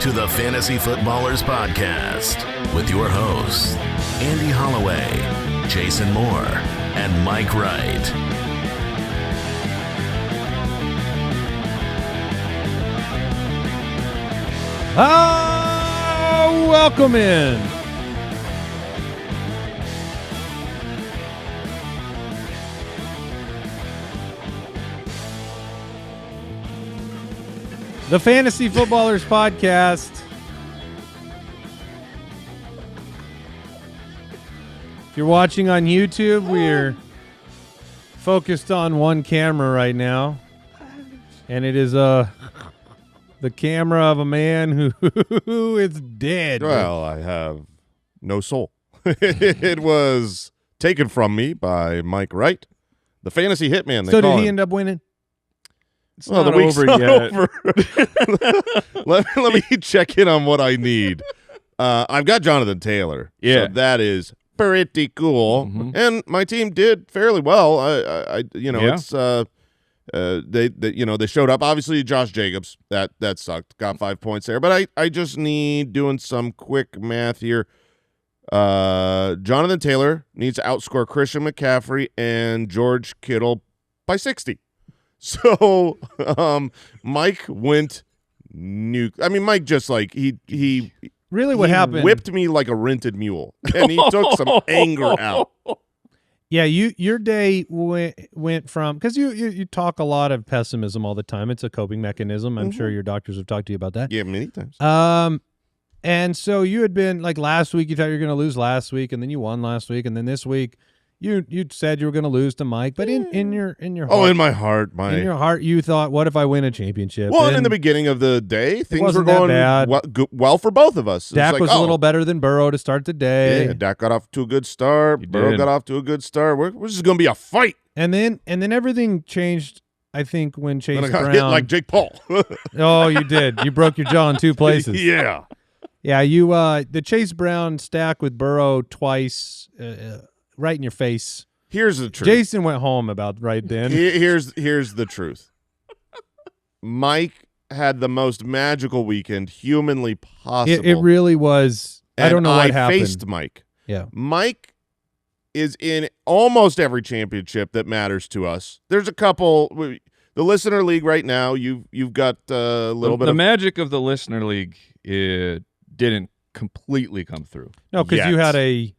to the Fantasy Footballers Podcast with your hosts, Andy Holloway, Jason Moore, and Mike Wright. Welcome in. The Fantasy Footballers Podcast. If you're watching on YouTube, we're focused on one camera right now. And it is the camera of a man who is dead. Well, I have no soul. It was taken from me by Mike Wright, the fantasy hitman. So did he end up winning? It's not the week's not over. let me check in on what I need. I've got Jonathan Taylor. Yeah. So that is pretty cool. Mm-hmm. And my team did fairly well. Yeah. It's they showed up. Obviously, Josh Jacobs, that sucked. Got 5 points there. But I just need doing some quick math here. Jonathan Taylor needs to outscore Christian McCaffrey and George Kittle by 60. So Mike went nuke. I mean, Mike just like he really what happened? Whipped me like a rented mule, and he took some anger out. Yeah, your day went from, because you talk a lot of pessimism all the time. It's a coping mechanism. I'm sure your doctors have talked to you about that. Yeah, many times. And so you had been like last week. You thought you were going to lose last week, and then you won last week, and then this week you said you were going to lose to Mike. But in your heart, in my heart, in your heart, you thought, what if I win a championship? Well, and in the beginning of the day, things were wasn't that going bad. well for both of us. Dak was a little better than Burrow to start the day. Yeah, Dak got off to a good start. Burrow got off to a good start. We're just going to be a fight. And then everything changed, I think, when Chase Then I got Brown hit like Jake Paul. Oh, you did. You broke your jaw in two places. Yeah. Yeah, you the Chase Brown stack with Burrow twice, right in your face. Here's the truth. Jason went home about right then. Here's the truth. Mike had the most magical weekend humanly possible. It really was. And I don't know what happened. I faced Mike. Yeah. Mike is in almost every championship that matters to us. There's a couple. The Listener League right now, you've got a little bit the of magic of the Listener League didn't completely come through. No, because you had a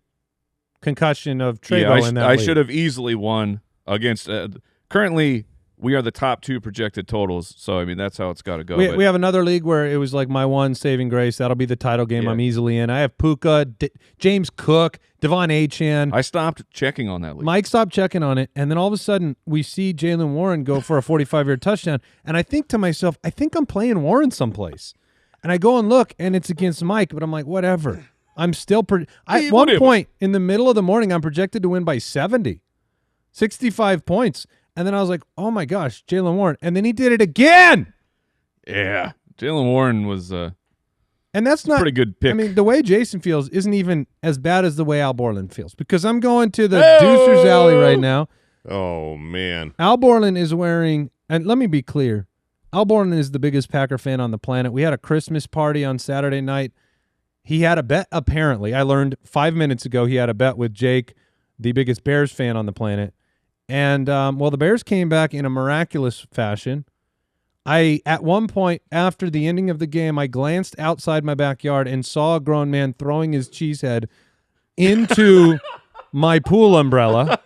concussion of Trevo in that I league. should have easily won against currently we are the top two projected totals, so I mean that's how it's got to go. We have another league where it was like my one saving grace. That'll be the title game. Yeah. I'm easily in. I have Puka, James Cook, Devon Achane. I stopped checking on that league. Mike stopped checking on it, and then all of a sudden we see Jaylen Warren go for a 45-yard touchdown, and I think to myself, I think I'm playing Warren someplace. And I go and look, and it's against Mike, but I'm like, whatever. I'm still at one point in the middle of the morning, I'm projected to win by 65 points. And then I was like, oh, my gosh, Jaylen Warren. And then he did it again. Yeah. Jaylen Warren was and that's not pretty good pick. I mean, the way Jason feels isn't even as bad as the way Al Borland feels, because I'm going to the Deucer's Alley right now. Oh, man. Al Borland is wearing, and let me be clear, Al Borland is the biggest Packer fan on the planet. We had a Christmas party on Saturday night. He had a bet, apparently. I learned 5 minutes ago he had a bet with Jake, the biggest Bears fan on the planet. And, the Bears came back in a miraculous fashion. At one point after the ending of the game, I glanced outside my backyard and saw a grown man throwing his cheese head into my pool umbrella.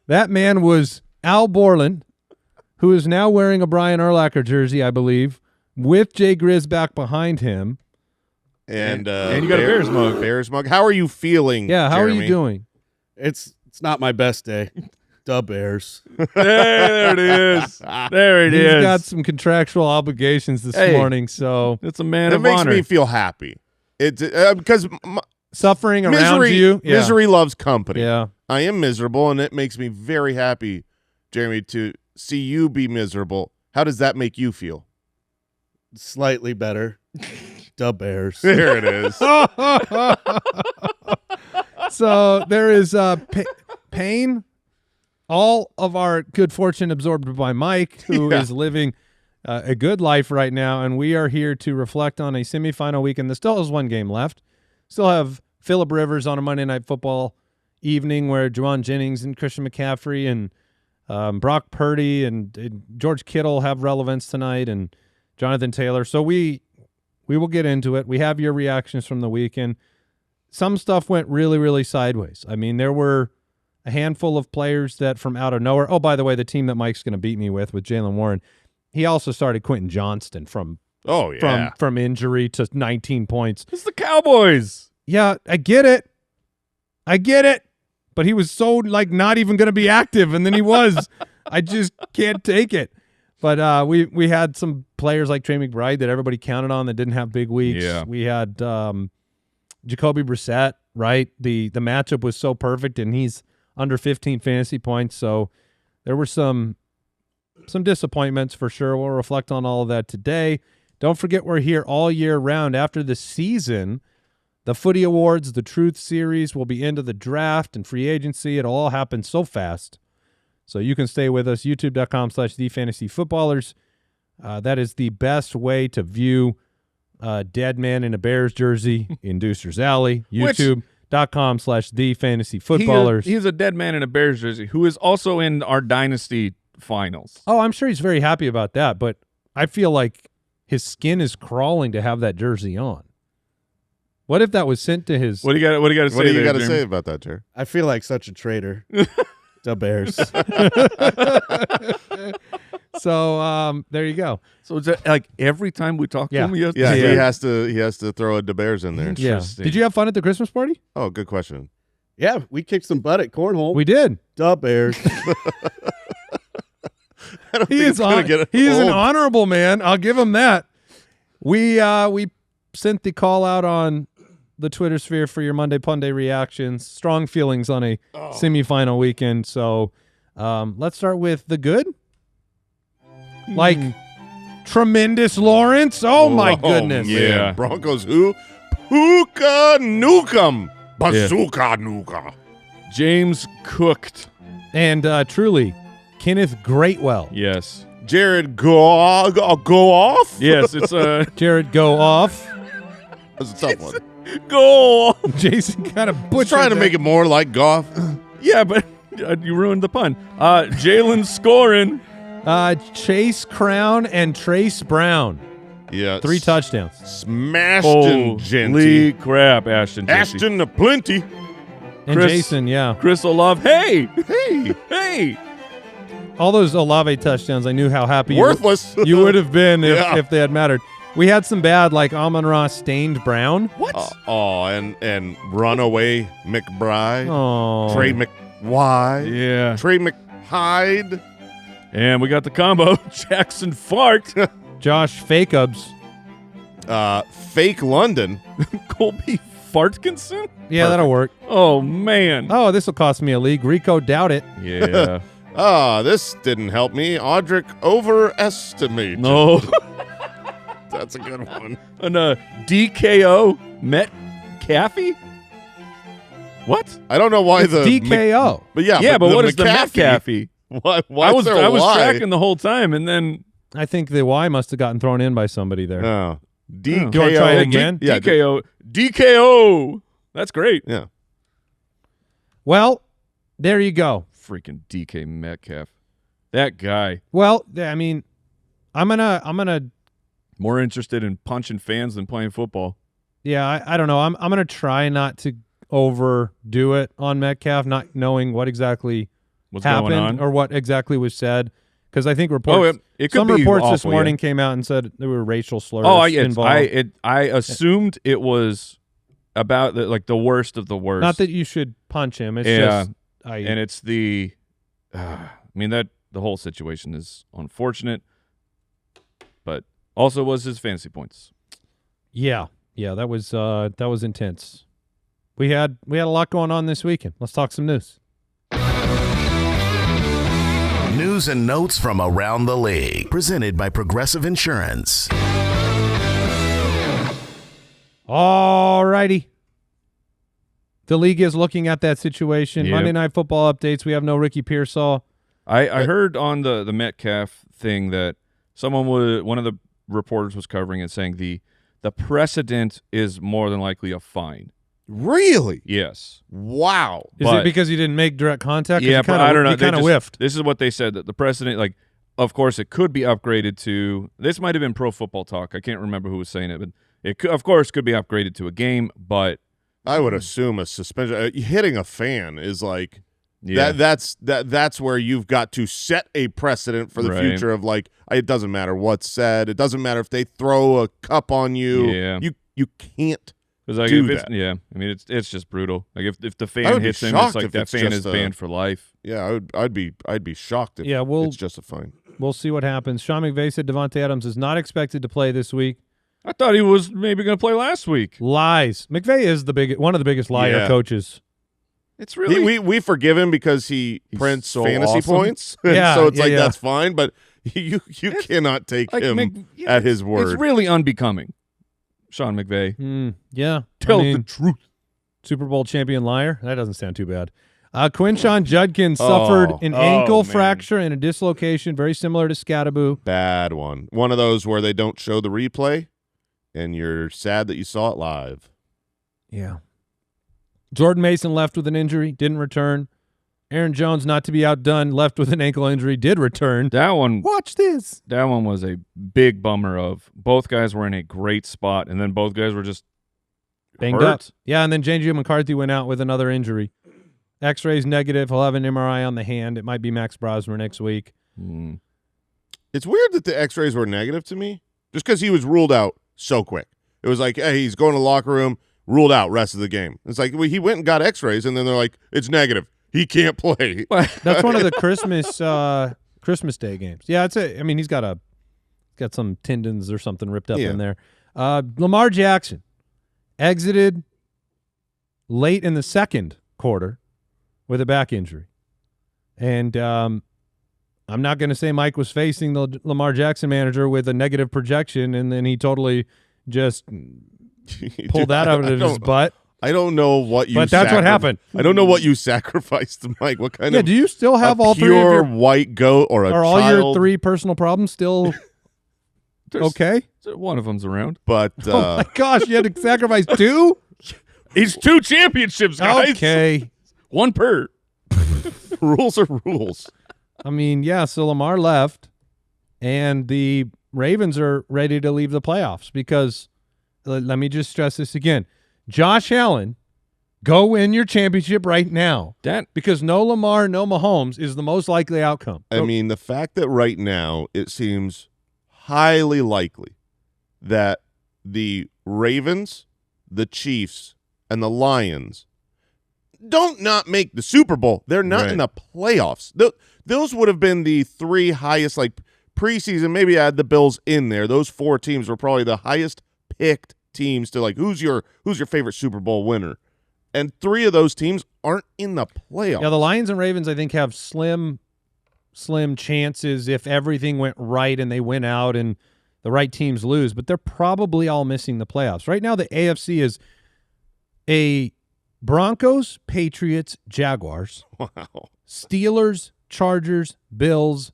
That man was Al Borland, who is now wearing a Brian Urlacher jersey, I believe, with Jay Grizz back behind him. And you got a Bears mug. Bears mug. How are you feeling? Yeah, how Jeremy? are you doing? It's not my best day. Duh, Bears. There it is. There it is. He's got some contractual obligations this morning, so It's a man That of makes honor. me feel happy. It's because suffering around you. Yeah. Misery loves company. Yeah. I am miserable, and it makes me very happy, Jeremy, to see you be miserable. How does that make you feel? Slightly better. Duh, Bears. There it is. So there is pain. All of our good fortune absorbed by Mike, who is living a good life right now, and we are here to reflect on a semifinal weekend. There still has one game left. Still have Phillip Rivers on a Monday Night Football evening where Juwan Jennings and Christian McCaffrey and Brock Purdy and George Kittle have relevance tonight, and Jonathan Taylor. So we will get into it. We have your reactions from the weekend. Some stuff went really, really sideways. I mean, there were a handful of players that from out of nowhere. Oh, by the way, the team that Mike's going to beat me with Jaylen Warren, he also started Quentin Johnston from injury to 19 points. It's the Cowboys. Yeah, I get it. But he was so not even going to be active, and then he was. I just can't take it. But we had some players like Trey McBride that everybody counted on that didn't have big weeks. Yeah. We had Jacoby Brissett, right? The matchup was so perfect, and he's under 15 fantasy points. So there were some disappointments for sure. We'll reflect on all of that today. Don't forget we're here all year round. After the season, the Footy Awards, the Truth Series will be into the draft and free agency. It'll all happen so fast. So you can stay with us, youtube.com/thefantasyfootballers. That is the best way to view Dead Man in a Bears jersey in Deucer's Alley. youtube.com/thefantasyfootballers. He's a dead man in a Bears jersey who is also in our dynasty finals. Oh, I'm sure he's very happy about that, but I feel like his skin is crawling to have that jersey on. What if that was sent to his? What do you got to say? What do you got to Jeremy? say about that, Jer? I feel like such a traitor. The Bears. So there you go. So is that like every time we talk to him, he has to Yeah, say he it? has to throw a DeBears in there. Yeah. Did you have fun at the Christmas party? Oh, good question. Yeah, we kicked some butt at cornhole. We did. The Bears. I don't He think is it's gonna get he is an old. honorable man. I'll give him that. We sent the call out on the Twitter sphere for your Monday Punday reactions. Strong feelings on a semifinal weekend. So let's start with the good. Like tremendous Lawrence. Oh my goodness. Man. Yeah. Broncos who? Puka Nukem. Bazooka Nuka. James cooked. And truly, Kenneth Greatwell. Yes. Jared go off? Yes, it's a Jared go off. That's a tough one. goal. Jason kind of butchered Trying to make it more like golf. Yeah, but you ruined the pun. Jalen scoring. Chase Crown and Trace Brown. Yeah. 3 touchdowns. Smashton Holy crap, Ashton. Ashton the plenty. And Chris- Jason, yeah. Chris Olave. Hey, Hey. hey. All those Olave touchdowns, I knew how happy Worthless. you would have been Yeah. if they had mattered. We had some bad, like Amon-Ra Stained Brown. What? And Runaway McBride. Oh. Trey McWhy. Yeah. Trey McHyde. And we got the combo. Jackson Fart. Josh Fakeubs. Fake London. Colby Fartkinson. Yeah, that'll work. Oh, man. Oh, this will cost me a league. Rico Doubt it. Yeah. This didn't help me. Audric overestimated. No. That's a good one. And DKO Metcalfie? What? I don't know why It's the DKO. but yeah, Yeah, but the what is the McAfee- Metcalfie? Why I was is there a Y? tracking the whole time, and then I think the Y must have gotten thrown in by somebody there. Oh. Do you want to try it again? Yeah, DKO. That's great. Yeah. Well, there you go. Freaking DK Metcalf. That guy. Well, I mean, I'm gonna More interested in punching fans than playing football. yeah, I don't know. I'm gonna try not to overdo it on Metcalf, not knowing what exactly What's going happened on? or what exactly was said. Because I think reports, it could some be reports this awful, morning came out and said there were racial slurs I involved. assumed it was about the worst of the worst. Not that you should punch him. It's Yeah. just and it's the I mean that the whole situation is unfortunate, but also was his fantasy points. yeah, that was intense. We had a lot going on this weekend. Let's talk some news. News and notes from around the league, presented by Progressive Insurance. All righty. The league is looking at that situation. Yep. Monday Night Football updates. We have no Ricky Pearsall. I heard on the Metcalf thing that one of the reporters was covering it, saying the precedent is more than likely a fine. Really? Yes. Wow. Is it because he didn't make direct contact? Yeah, but I don't know. He kind of whiffed. This is what they said, that the precedent, like, of course, it could be upgraded to. This might have been Pro Football Talk. I can't remember who was saying it, but it could, of course, could be upgraded to a game. But I would assume a suspension, hitting a fan is like yeah. that's where you've got to set a precedent for the future of like it doesn't matter what's said. It doesn't matter if they throw a cup on you. Yeah. You can't. Like do if that. Yeah, I mean it's just brutal. Like if the fan hits him, it's like that fan is banned for life. Yeah, I'd be shocked if it's just a fine. We'll see what happens. Sean McVay said Devontae Adams is not expected to play this week. I thought he was maybe going to play last week. Lies. McVay is one of the biggest liar coaches. It's really we forgive him because he's prints so fantasy awesome. points. Yeah, so it's yeah, that's fine, but you cannot take like him at his word. It's really unbecoming. Sean McVay. Yeah. Tell the truth. Super Bowl champion liar? That doesn't sound too bad. Quinshawn Judkins suffered an ankle fracture and a dislocation, very similar to Scattaboo. Bad one. One of those where they don't show the replay, and you're sad that you saw it live. Yeah. Jordan Mason left with an injury, didn't return. Aaron Jones, not to be outdone, left with an ankle injury, did return. That one. Watch this. That one was a big bummer. Of both guys were in a great spot, and then both guys were just banged hurt. up. Yeah, and then J.J. McCarthy went out with another injury. X-rays negative. He'll have an MRI on the hand. It might be Max Brosmer next week. It's weird that the X-rays were negative to me, just because he was ruled out so quick. It was like, hey, he's going to the locker room, ruled out rest of the game. It's like, well, he went and got X-rays, and then they're like, it's negative. He can't play. That's one of the Christmas Day games. Yeah, he's got some tendons or something ripped up in there. Lamar Jackson exited late in the second quarter with a back injury. And I'm not going to say Mike was facing the Lamar Jackson manager with a negative projection, and then he totally just pulled that out of his butt. I don't know what you. But that's what happened. I don't know what you sacrificed to Mike. What kind of? Do you still have all three of your white goat or a are all child? your three personal problems still okay? One of them's around. But oh my gosh, you had to sacrifice two? It's 2 championships, guys. Okay. One per. Rules are rules. I mean, yeah, so Lamar left, and the Ravens are ready to leave the playoffs because, let me just stress this again, Josh Allen, go win your championship right now. Because no Lamar, no Mahomes is the most likely outcome. I mean, the fact that right now it seems highly likely that the Ravens, the Chiefs, and the Lions don't not make the Super Bowl. They're not in the playoffs. Those would have been the three highest, like preseason, maybe add the Bills in there. Those four teams were probably the highest picked teams to like who's your favorite Super Bowl winner. And three of those teams aren't in the playoffs. Yeah, the Lions and Ravens I think have slim chances if everything went right and they win out and the right teams lose, but they're probably all missing the playoffs. Right now the AFC is a Broncos, Patriots, Jaguars, Steelers, Chargers, Bills,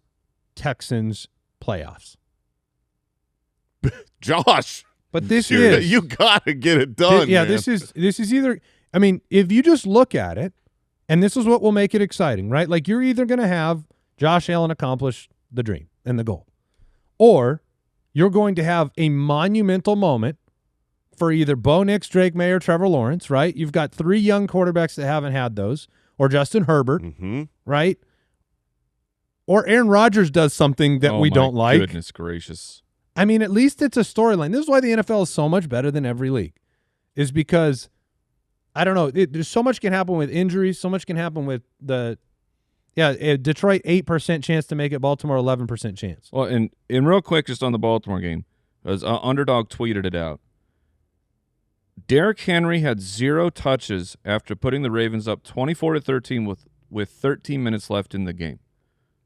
Texans, playoffs. Josh, but this is you gotta get it done. Yeah, man. this is either. I mean, if you just look at it, and this is what will make it exciting, right? Like you're either going to have Josh Allen accomplish the dream and the goal, or you're going to have a monumental moment for either Bo Nix, Drake May, or Trevor Lawrence, right? You've got three young quarterbacks that haven't had those, or Justin Herbert, right? Or Aaron Rodgers does something that we don't like. Goodness gracious. I mean, at least it's a storyline. This is why the NFL is so much better than every league, is because, I don't know, there's so much can happen with injuries, so much can happen with Detroit 8% chance to make it, Baltimore 11% chance. Well, and real quick, just on the Baltimore game, as Underdog tweeted it out, Derrick Henry had 0 touches after putting the Ravens up 24-13 with 13 minutes left in the game.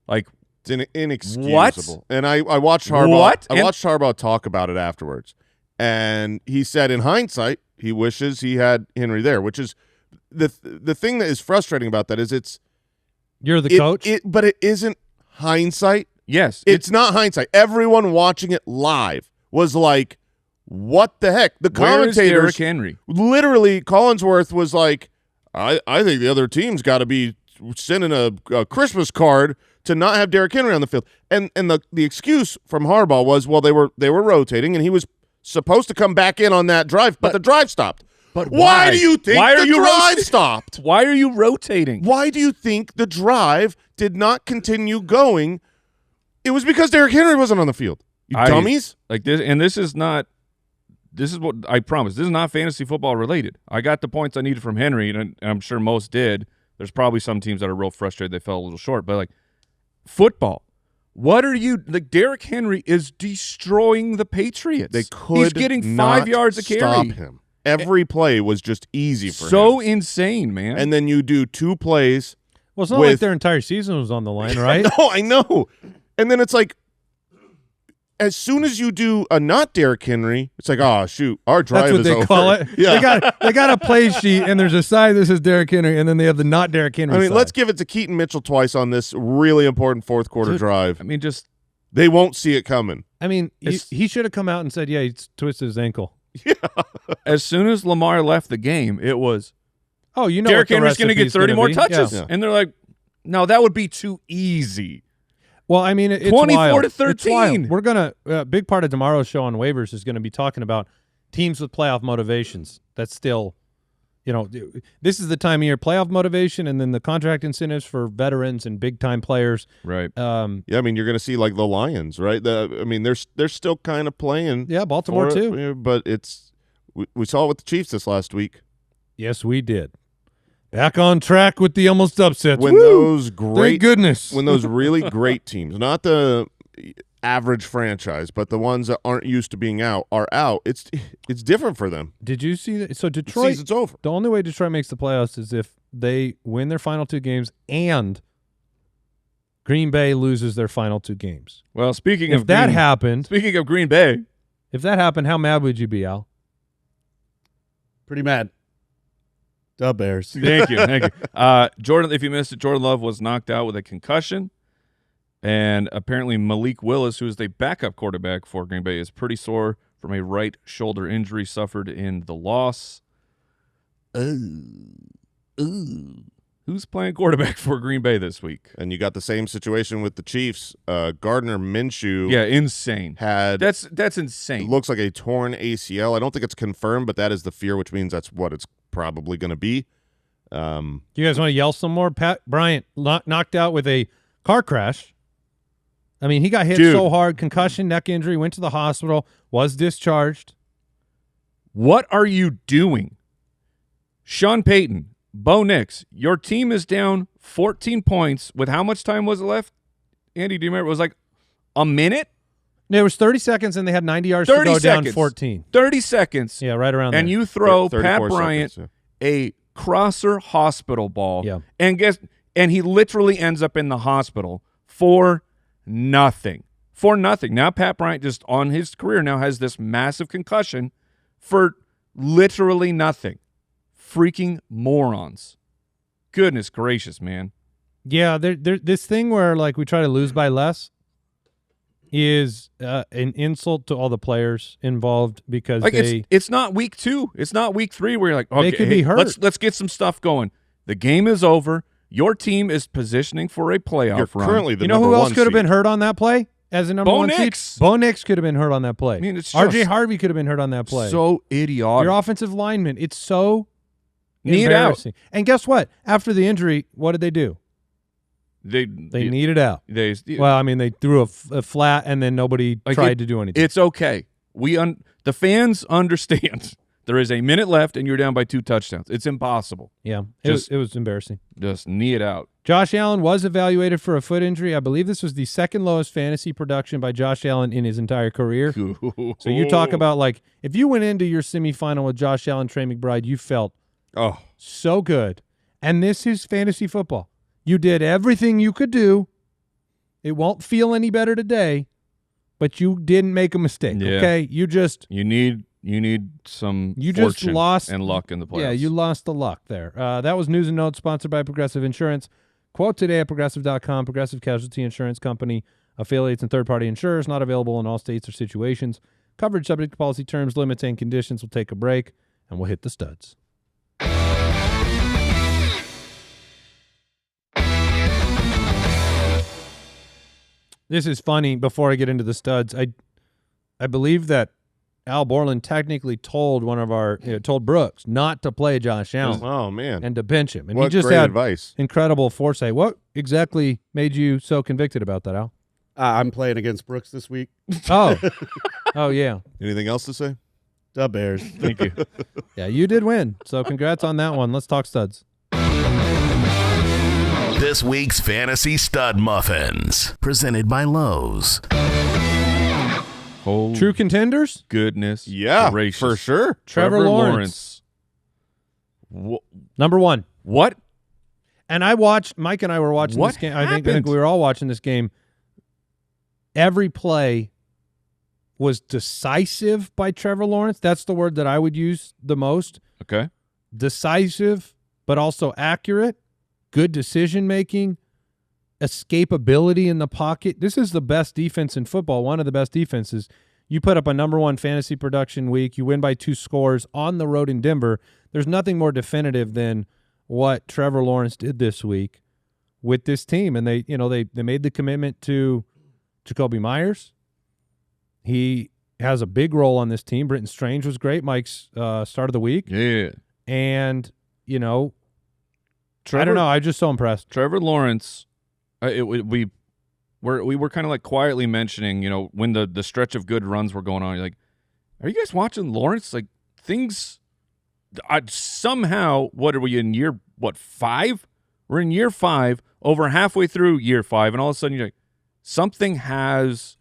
Like, it's inexcusable. What? And I watched Harbaugh. What? I watched Harbaugh talk about it afterwards, and he said, in hindsight, he wishes he had Henry there. Which is the thing that is frustrating about that is you're the coach, but it isn't hindsight Yes. It's not hindsight. Everyone watching it live was like, what the heck? The Where is Derrick commentators, Henry? literally, Collinsworth was like, I think the other team's got to be sending a Christmas card to not have Derrick Henry on the field. And the excuse from Harbaugh was, well, they were rotating, and he was supposed to come back in on that drive, but the drive stopped. But why do you think the drive stopped? Why are you rotating? Why do you think the drive did not continue going? It was because Derrick Henry wasn't on the field. You dummies. Like this, and this is what I promise. This is not fantasy football related. I got the points I needed from Henry, and I'm sure most did. There's probably some teams that are real frustrated they fell a little short, but like football. What are you like? Derrick Henry is destroying the Patriots. They could He's getting 5 yards a carry. Stop him. Every play was just easy for him. So insane, man. And then you do 2 plays. Well, it's not like their entire season was on the line, right? No, I know. And then it's like, as soon as you do a not Derrick Henry, it's like, oh, shoot, our drive is over. That's what they call it. Yeah. They got a play sheet, and there's a side that says Derrick Henry, and then they have the not Derrick Henry side. Let's give it to Keaton Mitchell twice on this really important fourth quarter drive. They won't see it coming. He should have come out and said, yeah, he twisted his ankle. Yeah. As soon as Lamar left the game, it was, Derrick Henry's going to get 30 more touches. Yeah. And they're like, no, that would be too easy. Well, it's 24 to 13. It's wild. We're going to big part of tomorrow's show on waivers is going to be talking about teams with playoff motivations. That's still, this is the time of year, playoff motivation, and then the contract incentives for veterans and big-time players. Right. Yeah, you're going to see like the Lions, right? They're still kind of playing. Yeah, Baltimore too. But we saw it with the Chiefs this last week. Yes, we did. Back on track with the almost upsets. When thank goodness. When those really great teams, not the average franchise, but the ones that aren't used to being out are out. It's different for them. Did you see that? So Detroit, the season's over. The only way Detroit makes the playoffs is if they win their final 2 games and Green Bay loses their final 2 games. Well, speaking of Green Bay, if that happened, how mad would you be, Al? Pretty mad. Dub Bears. Thank you. Jordan, if you missed it, Jordan Love was knocked out with a concussion. And apparently Malik Willis, who is the backup quarterback for Green Bay, is pretty sore from a right shoulder injury suffered in the loss. Who's playing quarterback for Green Bay this week? And you got the same situation with the Chiefs. Gardner Minshew. Yeah, insane. That's insane. It looks like a torn ACL. I don't think it's confirmed, but that is the fear, which means that's what it's probably going to be. You guys want to yell some more? Pat Bryant knocked out with a car crash. He got hit so hard, concussion, neck injury, went to the hospital, was discharged. What are you doing? Sean Payton, Bo Nix, your team is down 14 points with how much time was it left? Andy, do you remember? It was like a minute? There was 30 seconds, and they had 90 yards to go down 14. 30 seconds. Yeah, right around there. And you throw Pat Bryant a crosser hospital ball. Yeah. And he literally ends up in the hospital for nothing. For nothing. Now Pat Bryant just on his career now has this massive concussion for literally nothing. Freaking morons. Goodness gracious, man. Yeah, this thing where like we try to lose by less is an insult to all the players involved because like it's not week 2. It's not week 3 where you're like, okay, they could be hurt. Let's get some stuff going. The game is over. Your team is positioning for a playoff run. Currently the you know number who else 1 could have seed. been hurt on that play as a number Bo 1 Nix. seed? Bo Nix could have been hurt on that play. It's RJ Harvey could have been hurt on that play. So idiotic. Your offensive lineman. It's so Knee it embarrassing. And guess what? After the injury, what did they do? They kneed it out. They threw a flat and then nobody tried to do anything. It's okay. The fans understand. There is a minute left and you're down by 2 touchdowns. It's impossible. Yeah, it was embarrassing. Just knee it out. Josh Allen was evaluated for a foot injury. I believe this was the second lowest fantasy production by Josh Allen in his entire career. So you talk about like if you went into your semifinal with Josh Allen, Trey McBride, you felt so good. And this is fantasy football. You did everything you could do. It won't feel any better today, but you didn't make a mistake. Yeah. Okay, you need some just fortune lost and luck in the playoffs. Yeah, you lost the luck there. That was News and Notes sponsored by Progressive Insurance. Quote today at Progressive.com. Progressive Casualty Insurance Company, affiliates, and third-party insurers not available in all states or situations. Coverage subject to policy terms, limits, and conditions. We'll take a break, and we'll hit the studs. This is funny. Before I get into the studs, I believe that Al Borland technically told told Brooks not to play Josh Allen. Oh, man. And to bench him. And What he just great had advice. incredible foresight. What exactly made you so convicted about that, Al? I'm playing against Brooks this week. Oh. Oh, yeah. Anything else to say? Dub Bears. Thank you. Yeah, you did win. So congrats on that one. Let's talk studs. This week's Fantasy Stud Muffins, presented by Lowe's. Oh, True contenders? goodness. Yeah, gracious. for sure. Trevor Lawrence. Number one. What? And Mike and I were watching What this game. I think happened? we were all watching this game. Every play was decisive by Trevor Lawrence. That's the word that I would use the most. Okay. Decisive, but also accurate. Good decision-making. Escapability in the pocket. This is the best defense in football, one of the best defenses. You put up a number one fantasy production week. You win by 2 scores on the road in Denver. There's nothing more definitive than what Trevor Lawrence did this week with this team. And they made the commitment to Jacoby Myers. He has a big role on this team. Britton Strange was great, Mike's start of the week. Yeah. And, I Trevor, don't know. I'm just so impressed. Trevor Lawrence, we were kind of like quietly mentioning, when the stretch of good runs were going on. You're like, are you guys watching Lawrence? Like things, somehow. What are we in year? 5? We're in year 5, over halfway through year 5, and all of a sudden you're like, something has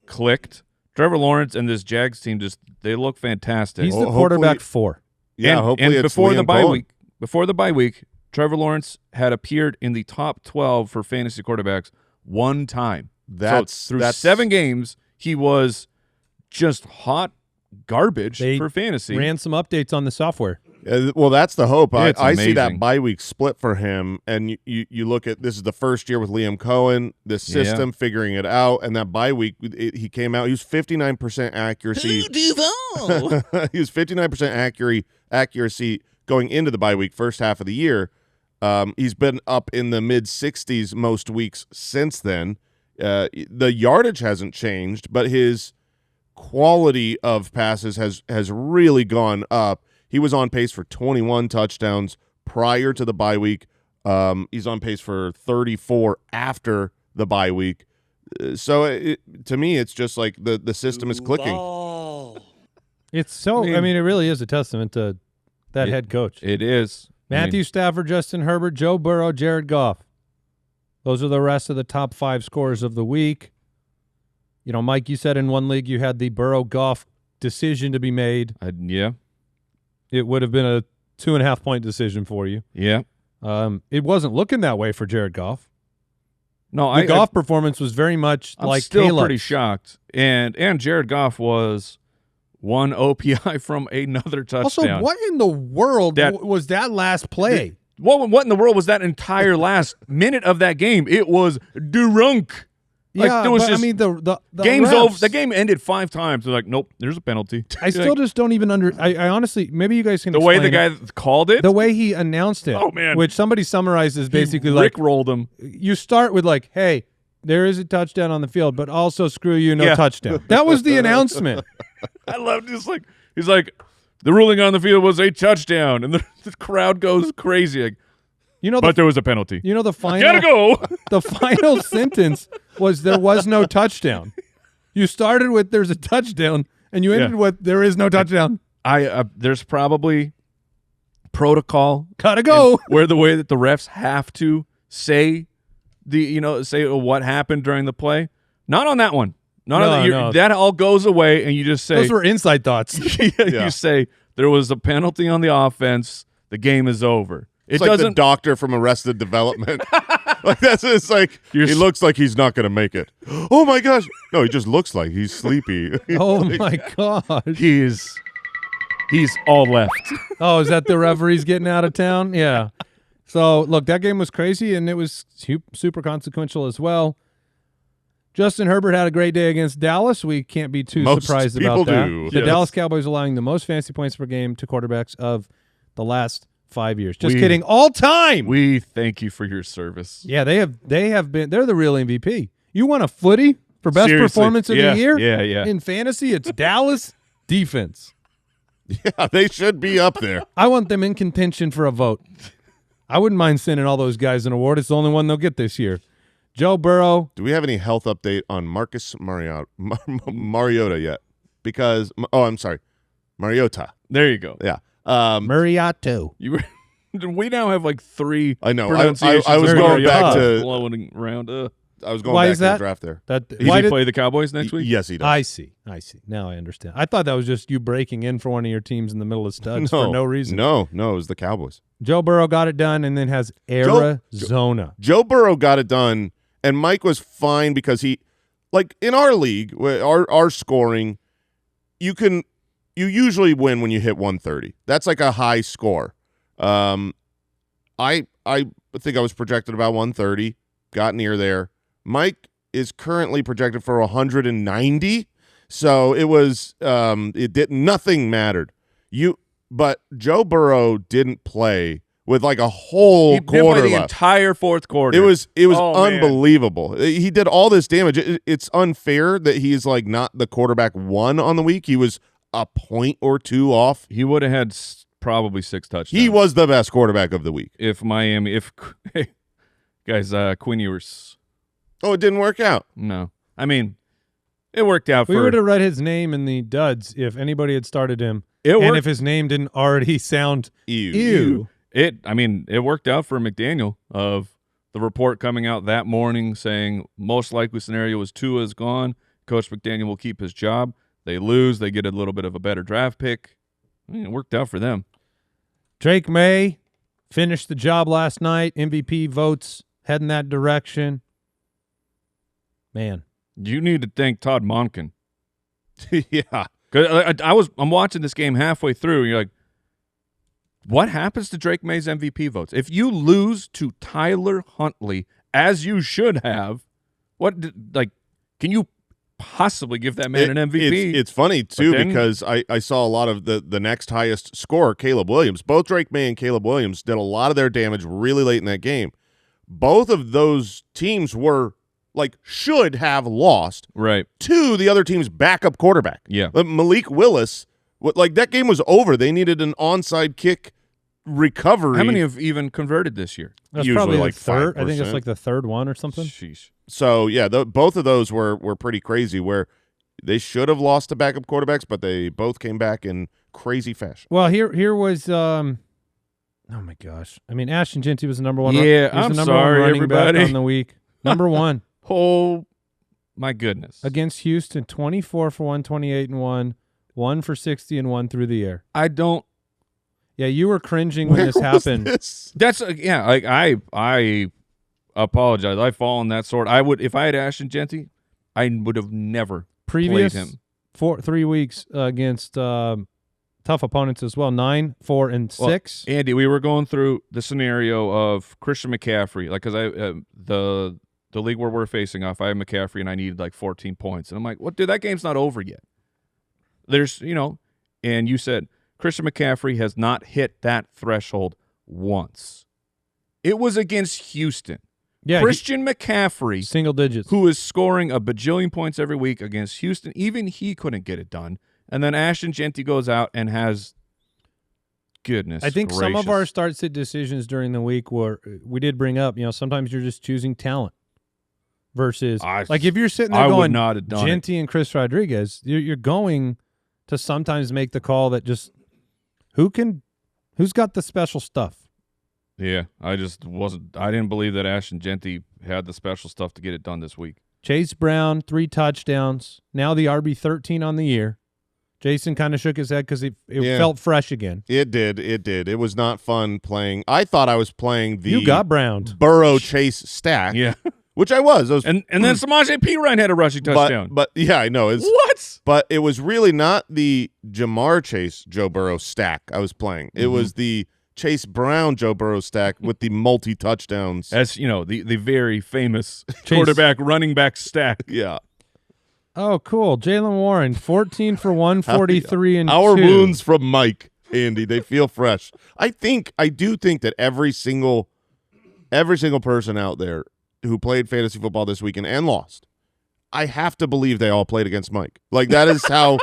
clicked. Trevor Lawrence and this Jags team they look fantastic. He's the quarterback 4. Yeah, and, hopefully and it's before the Liam bye Cohen. week. Before the bye week, Trevor Lawrence had appeared in the top 12 for fantasy quarterbacks one time. So through 7 games, he was just hot garbage They for fantasy. Ran some updates on the software. Well, that's the hope. It's I see that amazing. bye week split for him, and you look at this is the first year with Liam Cohen, the system figuring it out, and that bye week he came out. He was 59% accuracy. He was 59% accuracy going into the bye week, first half of the year. He's been up in the mid 60s most weeks since then. The yardage hasn't changed, but his quality of passes has really gone up. He was on pace for 21 touchdowns prior to the bye week. He's on pace for 34 after the bye week. So to me, it's just like the system is clicking. It's so. I mean, it really is a testament to that head coach. It is. Matthew Stafford, Justin Herbert, Joe Burrow, Jared Goff. Those are the rest of the top 5 scorers of the week. Mike, you said in one league you had the Burrow-Goff decision to be made. Yeah. It would have been a 2.5-point decision for you. Yeah. It wasn't looking that way for Jared Goff. No, The Goff performance was very much I'm like still Caleb. pretty shocked. And Jared Goff was 1 OPI from another touchdown. Also, what in the world was that last play? What in the world was that entire last minute of that game? It was drunk. Yeah, there was but just, I mean the game's refs, over. The game ended 5 times. They're like, nope, there's a penalty. I still just don't even I honestly, maybe you guys can the way the explain guy called it, the way he announced it. Oh, man. Which somebody summarized as basically he like rickrolled him. you start with like, hey, there is a touchdown on the field, but also screw you, no touchdown. That was the announcement. I loved this. Like he's like, the ruling on the field was a touchdown, and the crowd goes crazy. Like, but there was a penalty. The final Gotta go. The final sentence was there was no touchdown. You started with there's a touchdown, and you ended with there is no touchdown. There's probably protocol. Gotta go. Where the way that the refs have to say say what happened during the play. Not on that one. No. That all goes away, and you just say Those were inside thoughts. You say there was a penalty on the offense. The game is over. It's like the doctor from Arrested Development. It's like he looks like he's not going to make it. Oh my gosh! No, he just looks like he's sleepy. Oh my gosh! He's all left. Oh, is that the referee's getting out of town? Yeah. So, look, that game was crazy, and it was super consequential as well. Justin Herbert had a great day against Dallas. We can't be too Most surprised people about that. do. The Yes. Dallas Cowboys allowing the most fantasy points per game to quarterbacks of the last 5 years. Just kidding. All time. We thank you for your service. Yeah, they have been. They're the real MVP. You want a footy for best Seriously. performance of Yeah, the year? yeah. In fantasy, it's Dallas defense. Yeah, they should be up there. I want them in contention for a vote. I wouldn't mind sending all those guys an award. It's the only one they'll get this year. Joe Burrow. Do we have any health update on Marcus Mariota yet? Because I'm sorry, Mariota. There you go. Yeah. Mariotto. You were. We now have like 3. I know. pronunciations I was of going back Mariota to. floating around. I was going Why back is to the that? draft there. That Does why he did, play the Cowboys next week? Yes, he does. I see. Now I understand. I thought that was just you breaking in for one of your teams in the middle of studs for no reason. No, it was the Cowboys. Joe Burrow got it done and then has Arizona. Joe Burrow got it done, and Mike was fine because he, like in our league, our scoring, you usually win when you hit 130. That's like a high score. I think I was projected about 130, got near there. Mike is currently projected for 190, so it was nothing mattered. But Joe Burrow didn't play with like a whole He didn't play quarter the left. entire fourth quarter. It was Oh, man. unbelievable. He did all this damage. It's unfair that he's like not the quarterback one on the week. He was a point or two off. He would have had probably 6 touchdowns. He was the best quarterback of the week. If hey, guys, Quinn Ewers. Oh, it didn't work out. No. I mean, it worked out We for. would have read his name in the duds if anybody had started him. It and worked. if his name didn't already sound Ew. It worked out for McDaniel of the report coming out that morning saying most likely scenario is Tua is gone. Coach McDaniel will keep his job. They lose. They get a little bit of a better draft pick. I mean, it worked out for them. Drake May finished the job last night. MVP votes heading that direction. Man. You need to thank Todd Monken. Yeah. 'Cause I'm watching this game halfway through, and you're like, what happens to Drake May's MVP votes? If you lose to Tyler Huntley, as you should have, can you possibly give that man an MVP? It's funny, too, then- because I saw a lot of the next highest scorer, Caleb Williams. Both Drake May and Caleb Williams did a lot of their damage really late in that game. Both of those teams were, should have lost Right. to the other team's backup quarterback. Yeah. Malik Willis, that game was over. They needed an onside kick recovery. How many have even converted this year? That's Usually probably like the third. I think 5%. it's like the third one or something. Sheesh. So, yeah, both of those were pretty crazy where they should have lost to backup quarterbacks, but they both came back in crazy fashion. Well, here was oh my gosh. I mean, Ashton Jeanty was the number one. Yeah, he was I'm the number sorry, one running everybody. back on the week. Number one Oh, my goodness. against Houston, 24 for 128 and 1 for 60 and 1 through the air. I don't. Yeah, you were cringing when this happened. That's I apologize. I fall on that sword. I would if I had Ashton Jeanty, I would have never Previous played him. 3 weeks against tough opponents as well. 9, 4, and 6. Andy, we were going through the scenario of Christian McCaffrey, because the league where we're facing off, I have McCaffrey and I needed 14 points, and I'm like, what? Dude, that game's not over yet. There's and you said Christian McCaffrey has not hit that threshold once. It was against Houston. Yeah, Christian McCaffrey, single digits. who is scoring a bajillion points every week against Houston, even he couldn't get it done. And then Ashton Jeanty goes out and has goodness. I think gracious. some of our start-sit decisions during the week we did bring up, sometimes you're just choosing talent versus if you're sitting there I would going not have done it. Jeanty and Chris Rodriguez, you're going to sometimes make the call that just who's got the special stuff. Yeah, I just wasn't. I didn't believe that Ashton Jeanty had the special stuff to get it done this week. Chase Brown, 3 touchdowns. Now the RB13 on the year. Jason kind of shook his head because it felt fresh again. It did. It was not fun playing. I thought I was playing the You got browned. Burrow Chase stack. Yeah, Which I was. and then Samaje Perine had a rushing touchdown. But yeah, I know. What? But it was really not the Jamar Chase Joe Burrow stack I was playing. It was the Chase Brown Joe Burrow stack with the multi-touchdowns. As you know, the very famous quarterback running back stack. Yeah. Oh, cool. Jalen Warren, 14 for 143 and Our 2. wounds from Mike, Andy, they feel fresh. I do think that every single person out there who played fantasy football this weekend and lost, I have to believe they all played against Mike. Like that is how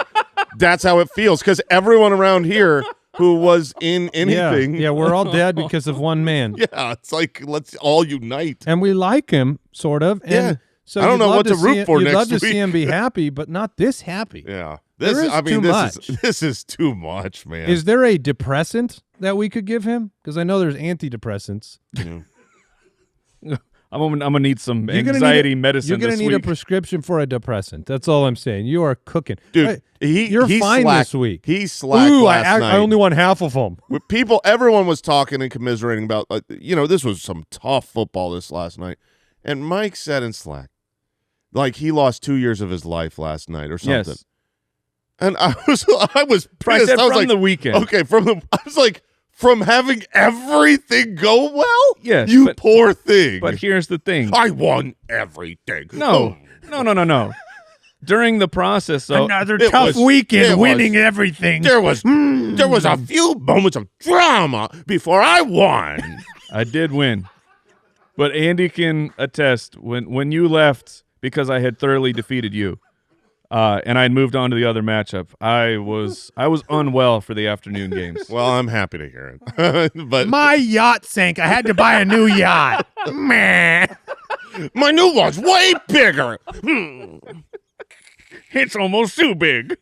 that's how it feels, because everyone around here who was in anything. Yeah, we're all dead because of one man. Yeah, it's like let's all unite. And we like him, sort of. And Yeah. so I don't you'd know love what to root for You'd next love to week. see him be happy, but not this happy. Yeah. There is too much. This is too much, man. Is there a depressant that we could give him? Because I know there's antidepressants. I'm gonna need some You're gonna anxiety need medicine. You're going to this need a week. prescription for a depressant. That's all I'm saying. You are cooking. Dude, You're he fine slacked, this week. He slacked Ooh, last night. I only won half of them. With everyone was talking and commiserating about, this was some tough football this last night. And Mike said in Slack, like he lost 2 years of his life last night or something. Yes. And I was pissed. I said was from like, the weekend. okay, I was like, from having everything go well? Yes, You but- poor thing. But here's the thing. I won everything. No. During the process, though, Another It tough was- weekend, it winning was- everything. There was a few moments of drama before I won. I did win. But Andy can attest when you left because I had thoroughly defeated you, and I had moved on to the other matchup. I was unwell for the afternoon games. Well, I'm happy to hear it. But My yacht sank. I had to buy a new yacht. Meh. my new one's way bigger. It's almost too big.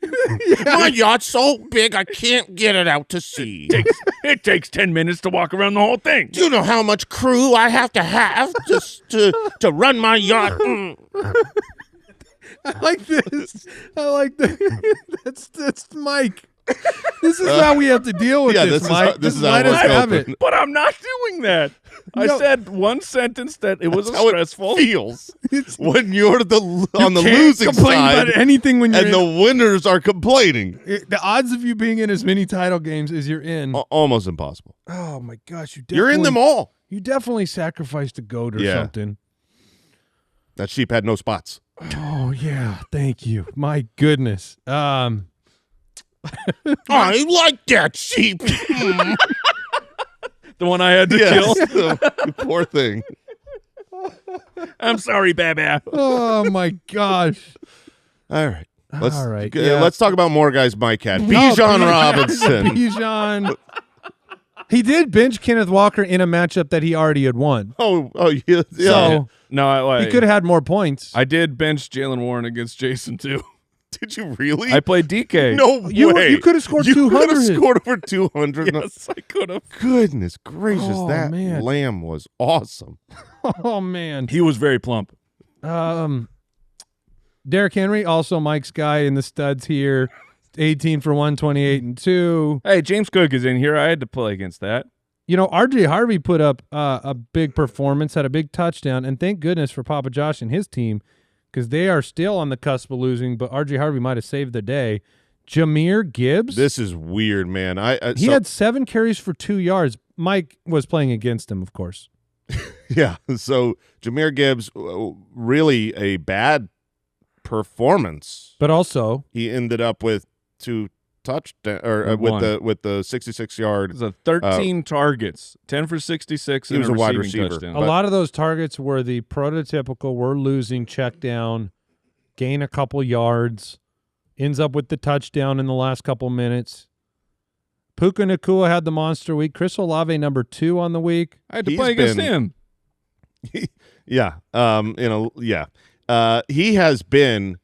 My yacht's so big I can't get it out to sea. It takes 10 minutes to walk around the whole thing. Do you know how much crew I have just to run my yacht? I like this. I like that. That's Mike. This is how we have to deal with yeah, this, this is Mike. how- this Just is how let it us was have open. it. But I'm not doing that. I No. said one sentence that it was That's how stressful. it feels when you're on the You can't losing complain side about anything when you're and in. the winners are complaining. The odds of you being in as many title games as you're in. Almost impossible. Oh my gosh, You're in them all. You definitely sacrificed a goat or Yeah. something. That sheep had no spots. Oh yeah, thank you. My goodness. I like that sheep. The one I had to kill. The poor thing. I'm sorry, Baba. Oh my gosh. All right. All right, yeah. Let's talk about more guys Mike had. Oh, Bijan Robinson. Bijan. He did bench Kenneth Walker in a matchup that he already had won. Oh, yeah. So No, he could have had more points. I did bench Jalen Warren against Jason too. Did you really? I played DK. No You- way. you could have scored You could 200. have scored over 200. Yes, I could have. Goodness gracious, Oh, that man. lamb was awesome. Oh man. He was very plump. Derrick Henry, also Mike's guy in the studs here. 18 for 128 and 2. Hey, James Cook is in here. I had to play against that. You know, RJ Harvey put up a big performance, had a big touchdown, and thank goodness for Papa Josh and his team because they are still on the cusp of losing, but RJ Harvey might have saved the day. Jahmyr Gibbs, This is weird, man. he had 7 carries for 2 yards. Mike was playing against him, of course. Yeah, so Jahmyr Gibbs, really a bad performance. But also, He ended up with 2 touchdowns, or One. with the 66-yard. It was a 13 targets, 10 for 66, He and was a a wide receiving receiver. touchdown. a lot of those targets were the prototypical, we're losing, check down, gain a couple yards, ends up with the touchdown in the last couple minutes. Puka Nacua had the monster week. Chris Olave, number 2 on the week. I had to He's play against been- him. Yeah, he has been.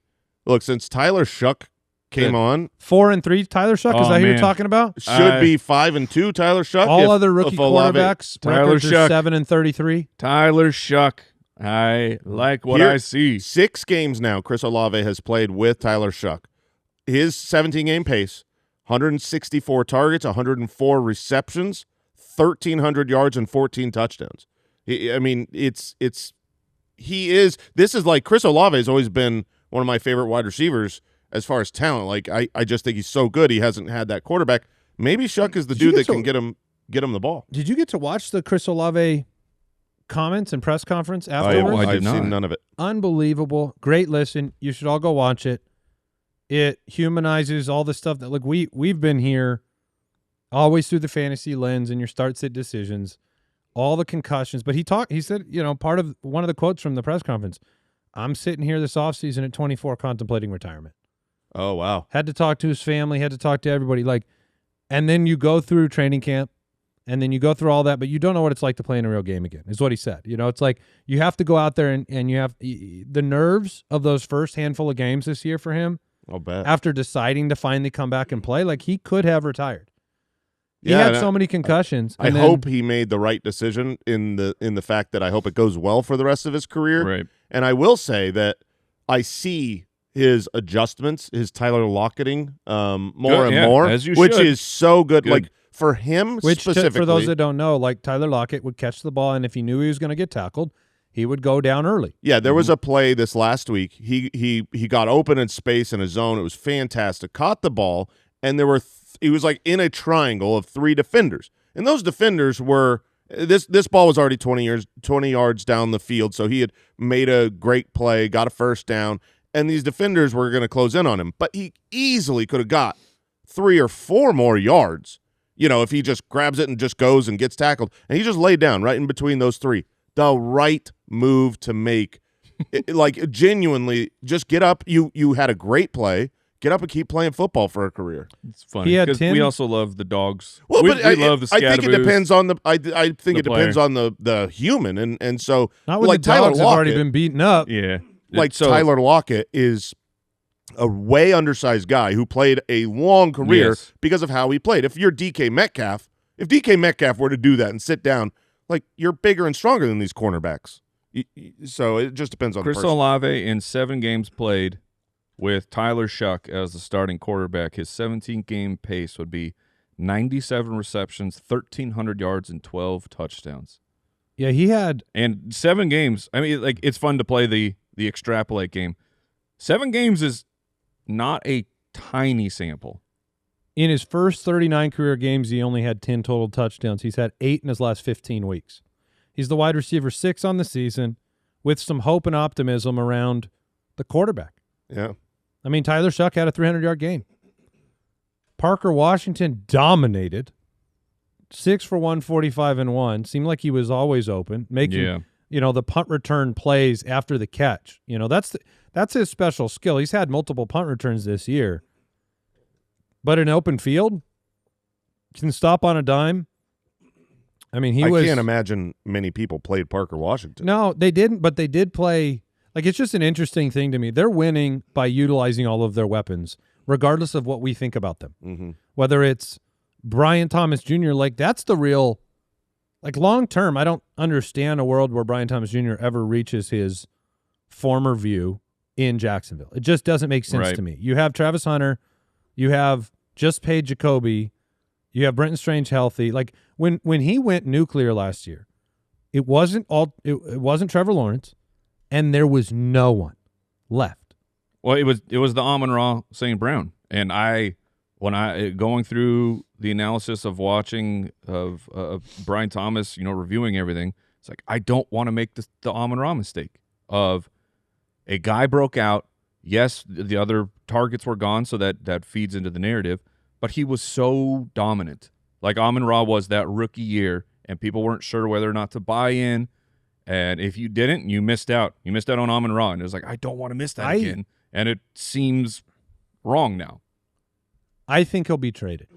Look, since Tyler Shuck came Good. on, 4 and 3, Tyler Shuck. Is Oh, that who you're man. talking about? should be 5 and 2. Tyler Shuck. All if- other rookie if Olave- quarterbacks, Tyler records are Shuck. 7 and 33. Tyler Shuck. I like what Here- I see. 6 games now. Chris Olave has played with Tyler Shuck. His 17-game pace: 164 targets, 104 receptions, 1,300 yards, and 14 touchdowns. This is like Chris Olave has always been one of my favorite wide receivers as far as talent. Like I just think he's so good. He hasn't had that quarterback. Maybe Shuck is the Did you dude that get can get him. get him the ball. Did you get to watch the Chris Olave comments and press conference afterwards? I did I've not. seen none of it. Unbelievable. Great listen. You should all go watch it. It humanizes all the stuff that we've been here always through the fantasy lens and your start-sit decisions, all the concussions. But he said, part of one of the quotes from the press conference, I'm sitting here this offseason at 24 contemplating retirement. Oh, wow. Had to talk to his family, had to talk to everybody. And then you go through training camp, and then you go through all that, but you don't know what it's like to play in a real game again, is what he said. It's like you have to go out there and you have the nerves of those first handful of games this year for him. I'll bet. After deciding to finally come back and play, he could have retired. He Yeah, had so many concussions. I hope he made the right decision in the fact that I hope it goes well for the rest of his career. Right. And I will say that I see his adjustments, his Tyler Locketing more and more, as you which should. is so good. Good. Like for him specifically. For those that don't know, Tyler Lockett would catch the ball, and if he knew he was going to get tackled, he would go down early. Yeah, there was a play this last week. He got open in space in a zone. It was fantastic. Caught the ball, and there were he was in a triangle of 3 defenders. And those defenders were this ball was already 20 yards down the field, so he had made a great play, got a first down, and these defenders were going to close in on him. But he easily could have got 3 or 4 more yards, if he just grabs it and just goes and gets tackled. And he just laid down right in between those 3. The right move to make. Genuinely, just get up. You had a great play. Get up and keep playing football for a career. It's funny He had because 10 we also love the dogs. Well, we but love the I think it scadaboos. depends on the. I think it depends player. on the human, and so Not when the Tyler dogs have already Lockett, been beaten up. Yeah. Tyler Lockett is a way undersized guy who played a long career Yes. because of how he played. If you're DK Metcalf, if DK Metcalf were to do that and sit down, you're bigger and stronger than these cornerbacks. So it just depends on Chris the person. Olave in 7 games played with Tyler Shuck as the starting quarterback, his 17-game pace would be 97 receptions, 1,300 yards, and 12 touchdowns. Yeah, he had And 7 games, it's fun to play the extrapolate game. 7 games is not a tiny sample. in his first 39 career games, he only had 10 total touchdowns. He's had 8 in his last 15 weeks. He's the wide receiver 6 on the season with some hope and optimism around the quarterback. Yeah. I mean, Tyler Shuck had a 300-yard game. Parker Washington dominated. 6 for 145 and 1. Seemed like he was always open, making the punt return plays after the catch. That's his special skill. He's had multiple punt returns this year. But in open field, can stop on a dime. I mean, I can't imagine many people played Parker Washington. No, they didn't, but they did play. It's just an interesting thing to me. They're winning by utilizing all of their weapons, regardless of what we think about them. Mm-hmm. Whether it's Brian Thomas Jr., that's the real, long term, I don't understand a world where Brian Thomas Jr. ever reaches his former view in Jacksonville. It just doesn't make sense to me. You have Travis Hunter, you have just paid Jacoby, you have Brenton Strange healthy. When he went nuclear last year, it wasn't Trevor Lawrence, and there was no one left. Well, it was the Amon-Ra St. Brown, and when I going through the analysis of watching of Brian Thomas, reviewing everything, it's I don't want to make the Amon-Ra mistake of a guy broke out. Yes, the other targets were gone, so that feeds into the narrative. But he was so dominant. Amon-Ra was that rookie year, and people weren't sure whether or not to buy in. And if you didn't, you missed out. You missed out on Amon-Ra, and it was I don't want to miss that again. And it seems wrong now. I think he'll be traded.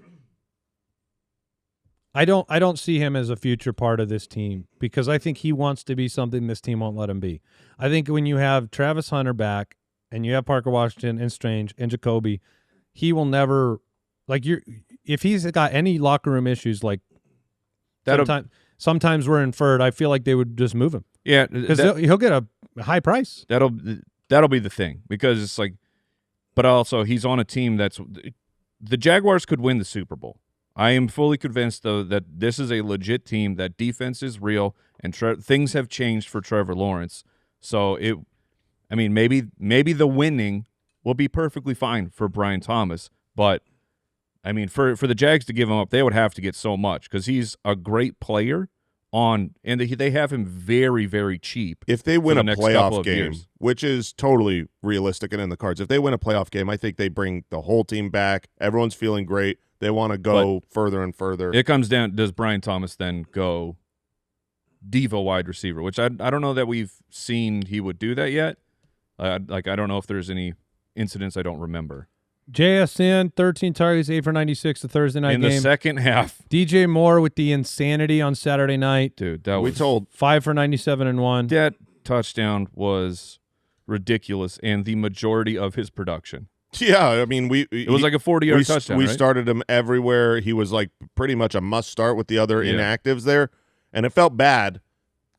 I don't see him as a future part of this team because I think he wants to be something this team won't let him be. I think when you have Travis Hunter back and you have Parker Washington and Strange and Jacoby, he will never if he's got any locker room issues sometimes we're inferred. I feel like they would just move him. Yeah, because he'll get a high price. That'll be the thing because it's but also he's on a team that's the Jaguars could win the Super Bowl. I am fully convinced though that this is a legit team. That defense is real, and things have changed for Trevor Lawrence. So maybe the winning will be perfectly fine for Brian Thomas, but I mean, for the Jags to give him up, they would have to get so much because he's a great player and they have him very, very cheap. If they win a next playoff couple of game, years. which is totally realistic and in the cards, if they win a playoff game, I think they bring the whole team back. Everyone's feeling great. They want to go further and further. It comes down, does Brian Thomas then go diva wide receiver, which I don't know that we've seen he would do that yet. I don't know if there's any incidents I don't remember. JSN, 13 targets, 8 for 96 the Thursday night in game. The second half. DJ Moore with the insanity on Saturday night. Dude, that was 5 for 97 and 1. That touchdown was ridiculous, and the majority of his production. Yeah, I mean, it was like a 40-yard touchdown, We right? started him everywhere. He was like pretty much a must start with the other inactives there, and it felt bad.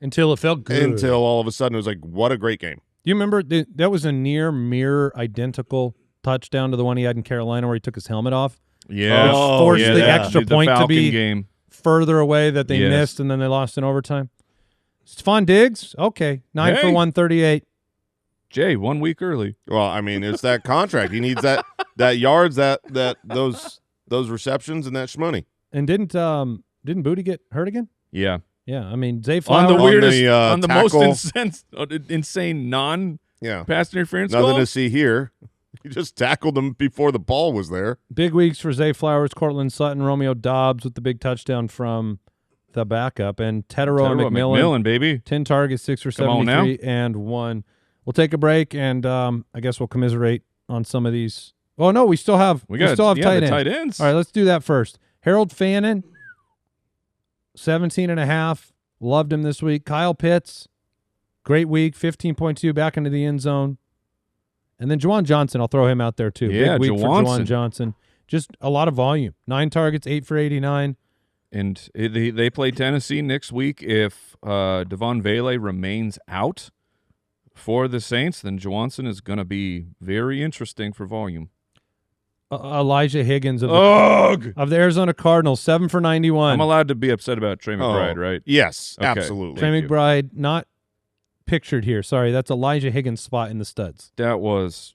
Until it felt good. Until all of a sudden it was like, what a great game. Do you remember that was a near mirror identical touchdown to the one he had in Carolina where he took his helmet off? Yeah. Forced the extra point to be game. further away that they missed, and then they lost in overtime. Stephon Diggs, okay, 9 for 138. Jay, 1 week early. Well, I mean, it's that contract. He needs that yards, those receptions, and that shmoney. And didn't Booty get hurt again? Yeah. Yeah, I mean, Zay Flowers. On the weirdest, on the tackle. most insane pass interference Nothing call? to see here. He just tackled him before the ball was there. Big weeks for Zay Flowers, Cortland Sutton, Romeo Dobbs with the big touchdown from the backup, and Teterow and McMillan, baby. 10 targets, 6 for 73 and 1. We'll take a break, and I guess we'll commiserate on some of these. Oh, no, we still have tight ends. All right, let's do that first. Harold Fannin, 17.5. Loved him this week. Kyle Pitts, great week, 15.2, back into the end zone. And then Juwan Johnson, I'll throw him out there too. Yeah, big week for Juwan Johnson. Just a lot of volume. 9 targets, 8 for 89. And they play Tennessee next week. If Devon Vele remains out for the Saints, then Johnson is going to be very interesting for volume. Elijah Higgins of the Arizona Cardinals, 7 for 91. I'm allowed to be upset about Trey McBride, right? Yes, okay. absolutely. Trey McBride, not pictured here. Sorry, that's Elijah Higgins' spot in the studs. That was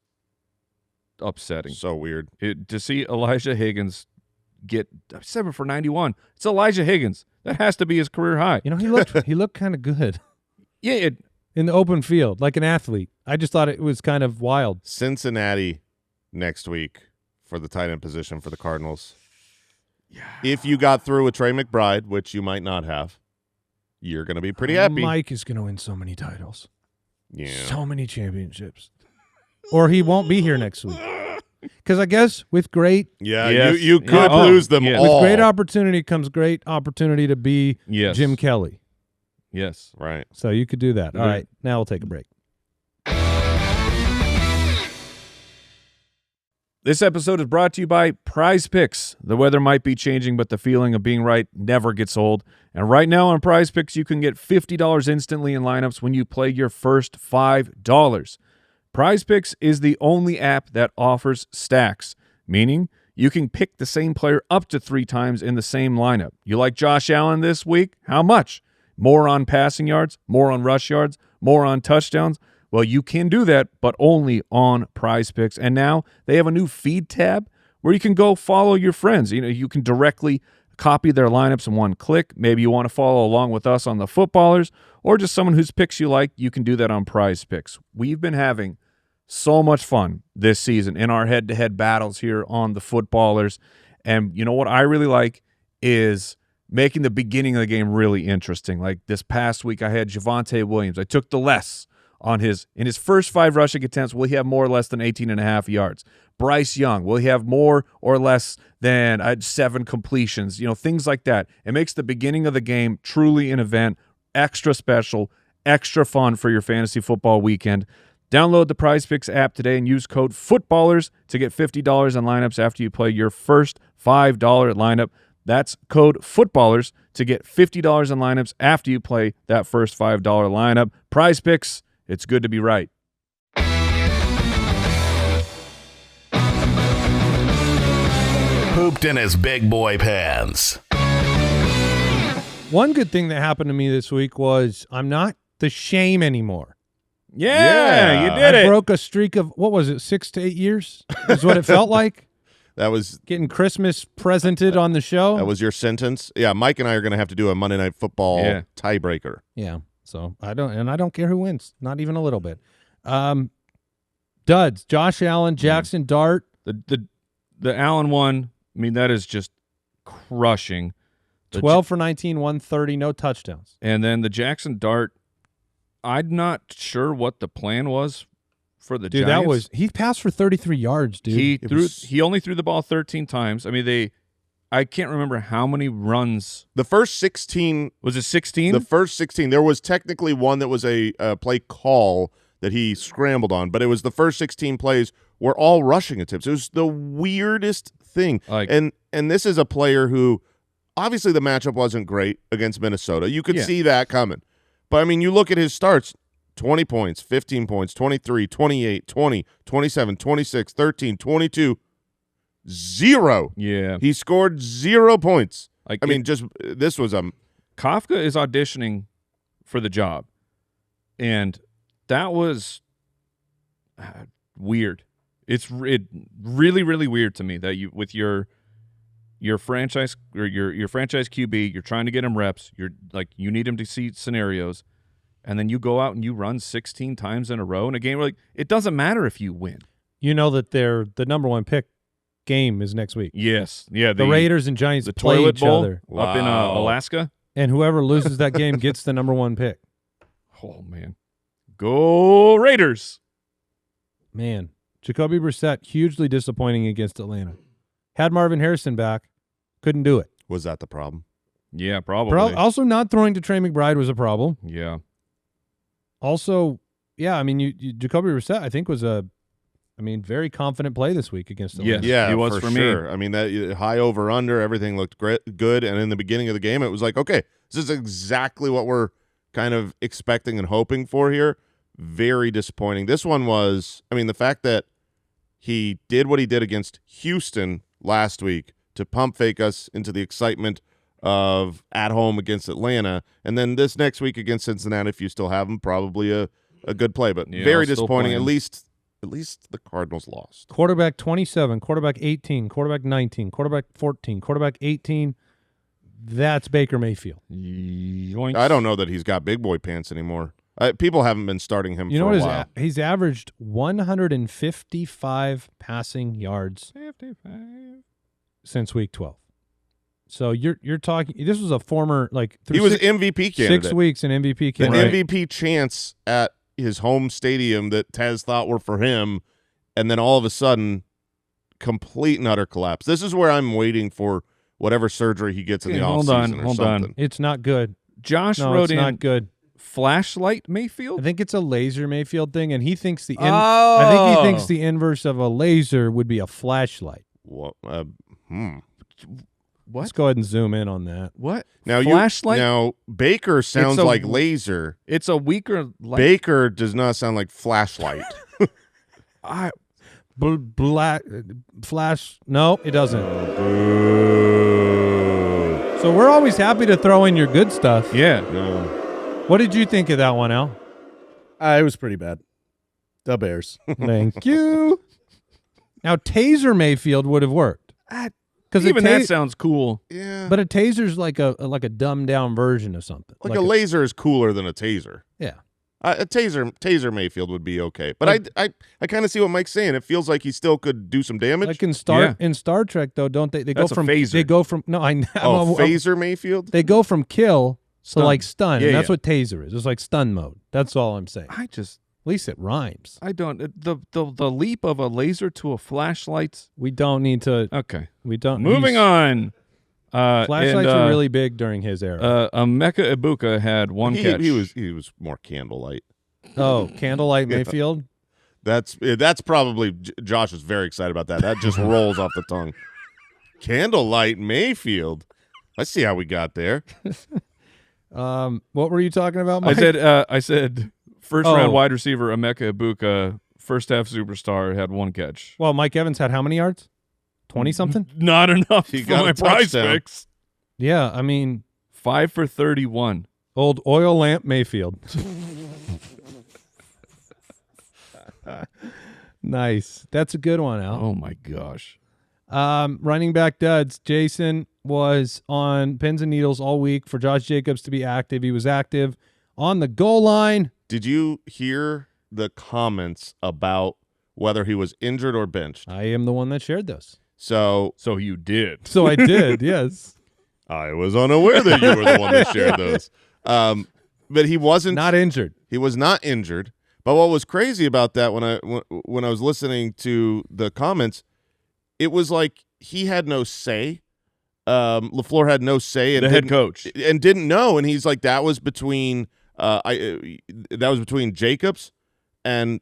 upsetting. So weird. To see Elijah Higgins get 7 for 91. It's Elijah Higgins. That has to be his career high. You know, he looked kind of good. Yeah. In the open field, like an athlete. I just thought it was kind of wild. Cincinnati next week for the tight end position for the Cardinals. Yeah. If you got through with Trey McBride, which you might not have, you're going to be pretty happy. Mike is going to win so many titles. Yeah. So many championships. Or he won't be here next week. Because I guess with great... Yeah, you could lose them all. With great opportunity comes great opportunity to be Jim Kelly. Yes. Right. So you could do that. All right. Now we'll take a break. This episode is brought to you by Prize Picks. The weather might be changing, but the feeling of being right never gets old. And right now on Prize Picks, you can get $50 instantly in lineups when you play your first $5. Prize Picks is the only app that offers stacks, meaning you can pick the same player up to 3 times in the same lineup. You like Josh Allen this week? How much? More on passing yards, more on rush yards, more on touchdowns? Well, you can do that, but only on Prize Picks. And now they have a new feed tab where you can go follow your friends. You know, you can directly copy their lineups in one click. Maybe you want to follow along with us on the Footballers, or just someone whose picks you like. You can do that on Prize Picks. We've been having so much fun this season in our head-to-head battles here on the Footballers. And you know what I really like is making the beginning of the game really interesting. Like this past week, I had Javonte Williams. I took the less on in his first 5 rushing attempts. Will he have more or less than 18.5 yards? Bryce Young, will he have more or less than 7 completions? You know, things like that. It makes the beginning of the game truly an event, extra special, extra fun for your fantasy football weekend. Download the Prize Picks app today and use code FOOTBALLERS to get $50 in lineups after you play your first $5 lineup. That's code FOOTBALLERS to get $50 in lineups after you play that first $5 lineup. Prize Picks, it's good to be right. Pooped in his big boy pants. One good thing that happened to me this week was I'm not the shame anymore. Yeah, you did it. I broke a streak of, what was it, 6 to 8 years is what it felt like. That was Getting Christmas presented on the show. That was your sentence. Yeah, Mike and I are going to have to do a Monday Night Football tiebreaker. Yeah. So I don't care who wins, not even a little bit. Duds: Josh Allen, Jackson Dart. The Allen one. I mean, that is just crushing. 12 for 19, 130, no touchdowns. And then the Jackson Dart. I'm not sure what the plan was for the Giants. He passed for 33 yards, dude. He only threw the ball 13 times. I mean, I can't remember how many runs. The first 16 was it 16? The first 16. There was technically one that was a play call that he scrambled on, but it was the first 16 plays were all rushing attempts. It was the weirdest thing. And this is a player who obviously the matchup wasn't great against Minnesota. You could see that coming. But, I mean, you look at his starts, 20 points, 15 points, 23, 28, 20, 27, 26, 13, 22, 0. Yeah. He scored 0 points. This was Kafka is auditioning for the job, and that was weird. It really, really weird to me that you with your franchise or your franchise QB, you're trying to get him reps. You need him to see scenarios, and then you go out and you run 16 times in a row in a game. It doesn't matter if you win. You know that the number one pick game is next week. Yes, yeah. The Raiders and Giants the play toilet each bowl other up in Alaska, and whoever loses that game gets the number one pick. Oh man, go Raiders! Man, Jacoby Brissett hugely disappointing against Atlanta. Had Marvin Harrison back. Couldn't do it. Was that the problem? Yeah, probably. Also, not throwing to Trey McBride was a problem. Yeah. Also, yeah, I mean, Jacoby Brissett, I think, was very confident play this week against Atlanta. Yeah, he was for me. sure. I mean, that high over under, everything looked good. And in the beginning of the game, it was like, okay, this is exactly what we're kind of expecting and hoping for here. Very disappointing. This one was, I mean, the fact that he did what he did against Houston last week to pump fake us into the excitement of at home against Atlanta, and then this next week against Cincinnati, if you still have him, probably a good play, but very disappointing. At least the Cardinals lost. Quarterback 27, quarterback 18, quarterback 19, quarterback 14, quarterback 18. That's Baker Mayfield. Yoinks. I don't know that he's got big boy pants anymore. People haven't been starting him for a while. He's averaged 155 passing yards 55. since week 12. So you're talking. This was a former he was MVP candidate. 6 weeks in MVP the candidate. MVP chance at his home stadium that Tez thought were for him, and then all of a sudden, complete and utter collapse. This is where I'm waiting for whatever surgery he gets in the offseason or something. It's not good. Josh no, wrote it's in not good. Flashlight Mayfield. I think it's a laser Mayfield thing, and he thinks I think he thinks the inverse of a laser would be a flashlight. What? What? Let's go ahead and zoom in on that. What? Flashlight? Now, Baker sounds like laser. It's a weaker light. Baker does not sound like flashlight. Flash. No, it doesn't. So we're always happy to throw in your good stuff. Yeah. No. What did you think of that one, Al? It was pretty bad. The Bears. Thank you. Now, Taser Mayfield would have worked. Because even that sounds cool. Yeah. But a taser's like a dumbed down version of something. Like a laser is cooler than a taser. Yeah. A taser Mayfield would be okay. But I kind of see what Mike's saying. It feels like he still could do some damage. Like in Star Trek though, don't they? They That's go from a phaser. They go from phaser Mayfield? They go from kill stun. to like stun. Yeah, and that's yeah. what taser is. It's like stun mode. That's all I'm saying. At least it rhymes. I don't the leap of a laser to a flashlight. We don't need to. Okay. We don't. Moving on. Flashlights were really big during his era. Emeka Ibuka had one catch. He was more candlelight. Oh, Candlelight Mayfield. That's probably Josh is very excited about that. That just rolls off the tongue. Candlelight Mayfield. I see how we got there. What were you talking about, Mike? I said first round wide receiver Emeka Ibuka, first half superstar, had one catch. Well, Mike Evans had how many yards? 20-something? Not enough He for got my a prize touchdown. picks. Yeah, I mean, 5 for 31. old oil lamp Mayfield. Nice. That's a good one, Al. Oh my gosh. Running back duds. Jason was on pins and needles all week for Josh Jacobs to be active. He was active on the goal line. Did you hear the comments about whether he was injured or benched? I am the one that shared those. So you did. So I did, yes. I was unaware that you were the one that shared those. But he wasn't Not injured. He was not injured. But what was crazy about that when I was listening to the comments, it was like he had no say. LaFleur had no say, and The head coach, and didn't know. And he's like, that was between Jacobs and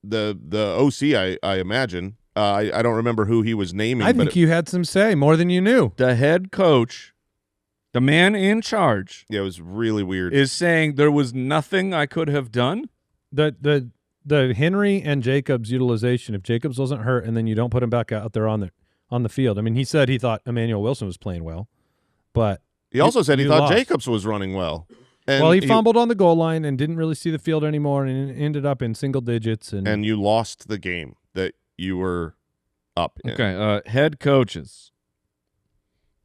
the OC. I imagine. I don't remember who he was naming. I think you had some say, more than you knew. the head coach, the man in charge, Yeah, it was really weird. is saying there was nothing I could have done. The Henry and Jacobs utilization, if Jacobs wasn't hurt and then you don't put him back out there on the field. I mean, he said he thought Emmanuel Wilson was playing well, but He also said he you thought lost. Jacobs was running well. And he fumbled on the goal line and didn't really see the field anymore and ended up in single digits. And you lost the game that you were up in. Okay, head coaches,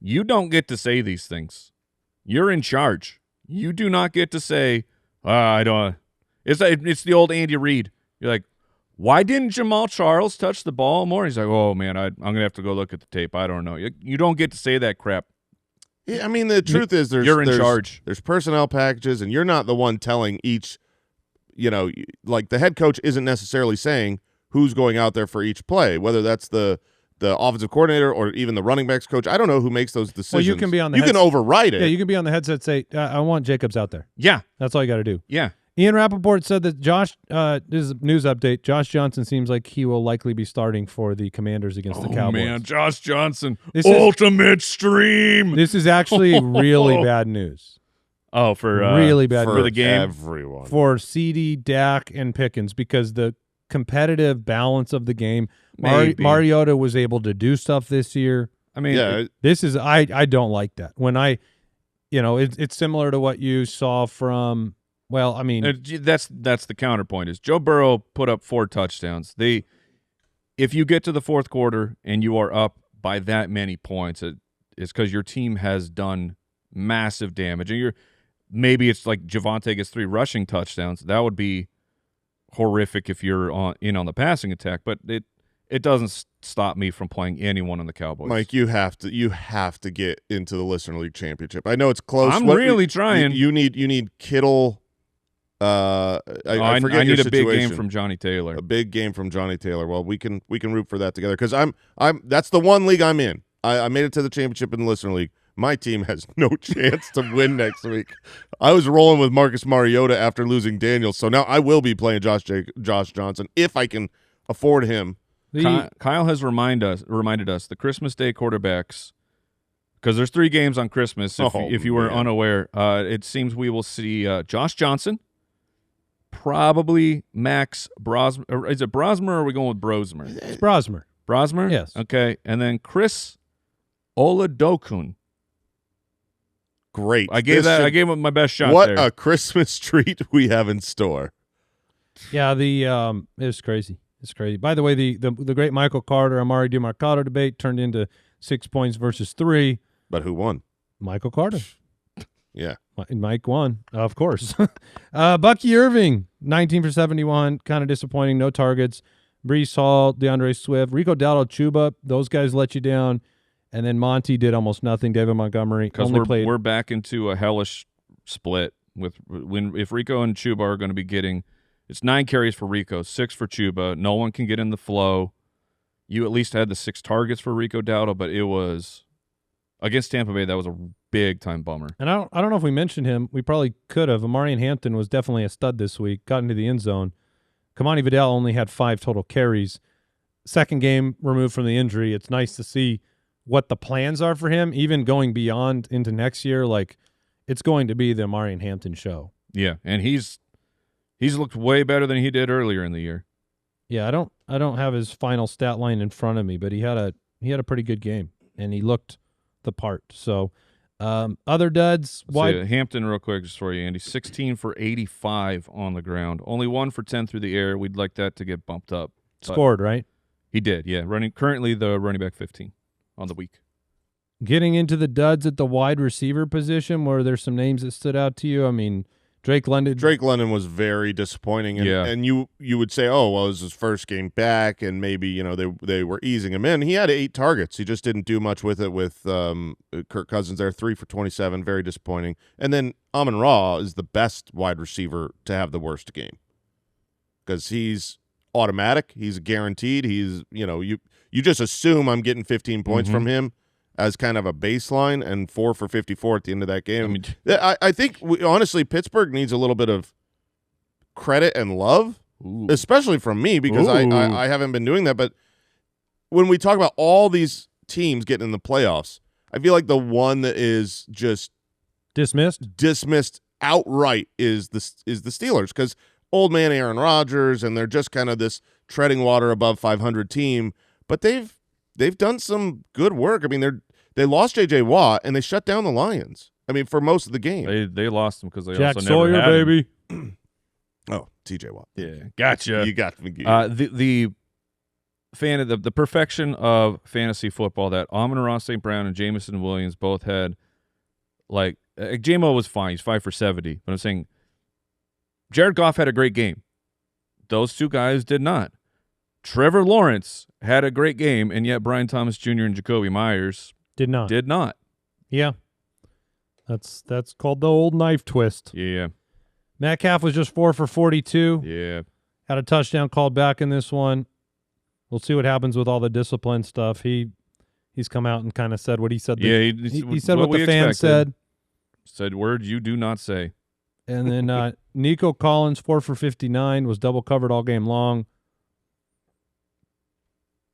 you don't get to say these things. You're in charge. You do not get to say, I don't. It's the old Andy Reid. You're like, why didn't Jamal Charles touch the ball more? He's like, oh, man, I'm going to have to go look at the tape. I don't know. You don't get to say that crap. Yeah, I mean, the truth is You're in charge. There's personnel packages, and you're not the one telling each, like the head coach isn't necessarily saying who's going out there for each play, whether that's the offensive coordinator or even the running backs coach. I don't know who makes those decisions. Well, you can be on the You can override it. Yeah, you can be on the headset say, I want Jacobs out there. Yeah. That's all you got to do. Yeah. Ian Rappaport said that this is a news update. Josh Johnson seems like he will likely be starting for the Commanders against the Cowboys. Man, Josh Johnson, This is- ultimate stream. This is actually really bad news. Oh, for Really bad for the game. Everyone. For CD, Dak, and Pickens because the competitive balance of the game. Maybe. Mariota was able to do stuff this year. I mean, Yeah, This is I don't like that. When it's similar to what you saw from. Well, I mean, that's the counterpoint. Is Joe Burrow put up 4 touchdowns? If you get to the fourth quarter and you are up by that many points, it's because your team has done massive damage. And maybe it's like Javonte gets 3 rushing touchdowns. That would be horrific if you're on the passing attack. But it doesn't stop me from playing anyone on the Cowboys. Mike, you have to get into the Listener League Championship. I know it's close. I'm really trying. You need Kittle. I forget I your need a big game situation. from Johnny Taylor. A big game from Johnny Taylor. Well, we can root for that together because that's the one league I'm in. I made it to the championship in the Listener League. My team has no chance to win next week. I was rolling with Marcus Mariota after losing Daniels, so now I will be playing Josh Johnson if I can afford him. Kyle has reminded us the Christmas Day quarterbacks, because there's 3 games on Christmas. If you were unaware, it seems we will see Josh Johnson, probably Max Brosmer. Is it Brosmer or are we going with Brosmer? it's Brosmer. Brosmer? Yes. Okay. And then Chris Oladokun. Great. I gave him my best shot What there. a Christmas treat we have in store. Yeah, it's crazy. It's crazy. By the way, the great Michael Carter Amari DiMarcado debate turned into 6 points versus 3. But who won? Michael Carter. Yeah. Mike won, of course. Bucky Irving, 19 for 71, kind of disappointing. No targets. Brees Hall, DeAndre Swift, Rico Dowdle, Chuba. Those guys let you down. And then Monty did almost nothing. David Montgomery Because only played. we're back into a hellish split if Rico and Chuba are going to be getting. It's 9 carries for Rico, 6 for Chuba. No one can get in the flow. You at least had the 6 targets for Rico Dowdle, but it was against Tampa Bay. That was a big time bummer. And I don't know if we mentioned him. We probably could have. Amarian Hampton was definitely a stud this week. Got into the end zone. Kamani Vidal only had 5 total carries. Second game removed from the injury. It's nice to see what the plans are for him, even going beyond into next year. Like, it's going to be the Amarian Hampton show. Yeah, and he's looked way better than he did earlier in the year. Yeah, I don't have his final stat line in front of me, but he had a pretty good game and he looked the part. So, other duds. Hampton, real quick, just for you, Andy. 16 for 85 on the ground, only 1 for 10 through the air. We'd like that to get bumped up. Scored, right? He did, yeah. Currently the running back 15. on the week. Getting into the duds at the wide receiver position, were there some names that stood out to you? I mean, Drake London was very disappointing, and, Yeah. and you would say, oh, well, it was his first game back, and maybe they were easing him in. He had 8 targets. He just didn't do much with it with Kirk Cousins there, 3 for 27, very disappointing. And then Amon-Ra is the best wide receiver to have the worst game because he's automatic, he's guaranteed. He's you just assume I'm getting 15 points from him as kind of a baseline, and 4 for 54 at the end of that game. I think, honestly, Pittsburgh needs a little bit of credit and love, especially from me, because I haven't been doing that. But when we talk about all these teams getting in the playoffs, I feel like the one that is just dismissed outright is the Steelers, because old man Aaron Rodgers, and they're just kind of this treading water above 500 team, but they've done some good work. I mean, they lost J.J. Watt, and they shut down the Lions. I mean, for most of the game. They lost him because they Jack also Sawyer, never had him. baby. Oh, T.J. Watt. Yeah, gotcha. You got me. The the perfection of fantasy football that Amon-Ra St. Brown and Jameson Williams both had, like J-Mo was fine. He's 5 for 70. But I'm saying Jared Goff had a great game. Those two guys did not. Trevor Lawrence had a great game, and yet Brian Thomas Jr. and Jacoby Myers Did not. Yeah. That's called the old knife twist. Yeah. Metcalf was just 4 for 42. Yeah. Had a touchdown called back in this one. We'll see what happens with all the discipline stuff. He's come out and kind of said what he said. He said what the fans said. Said words you do not say. And then Nico Collins, 4 for 59, was double covered all game long.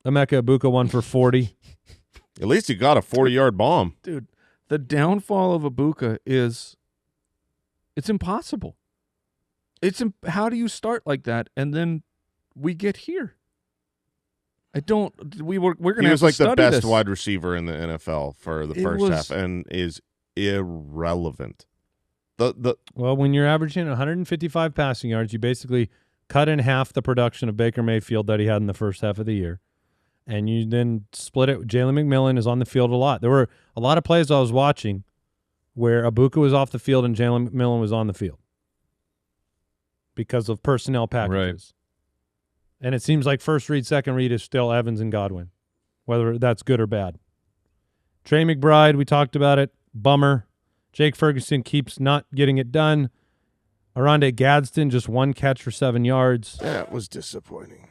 Emeka Ibuka, 1 for 40. At least he got a 40-yard bomb. Dude, the downfall of Ibuka is it's impossible. How do you start like that and then we get here? We're going to He have was to like the study best this. wide receiver in the NFL for the first half, and is irrelevant. Well, when you're averaging 155 passing yards, you basically cut in half the production of Baker Mayfield that he had in the first half of the year. And you then split it. Jalen McMillan is on the field a lot. There were a lot of plays I was watching where Ibuka was off the field and Jalen McMillan was on the field because of personnel packages. Right. And it seems like first read, second read is still Evans and Godwin, whether that's good or bad. Trey McBride, we talked about it. Bummer. Jake Ferguson keeps not getting it done. Aronde Gadsden, just 1 catch for 7 yards. That was disappointing.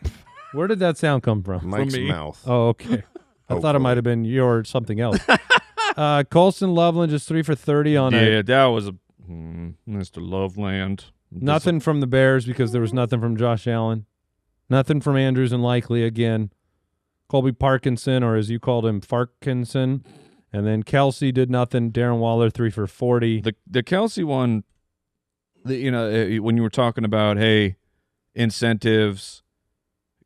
Where did that sound come from? Mike's me. mouth. Oh, okay. I thought it might have been your something else. Colston Loveland, just 3 for 30 on Yeah, that was a Mr. Loveland. Nothing from the Bears because there was nothing from Josh Allen. Nothing from Andrews and Likely again. Colby Parkinson, or as you called him, Farkinson. And then Kelsey did nothing. Darren Waller, 3 for 40. The Kelsey one, when you were talking about, hey, incentives,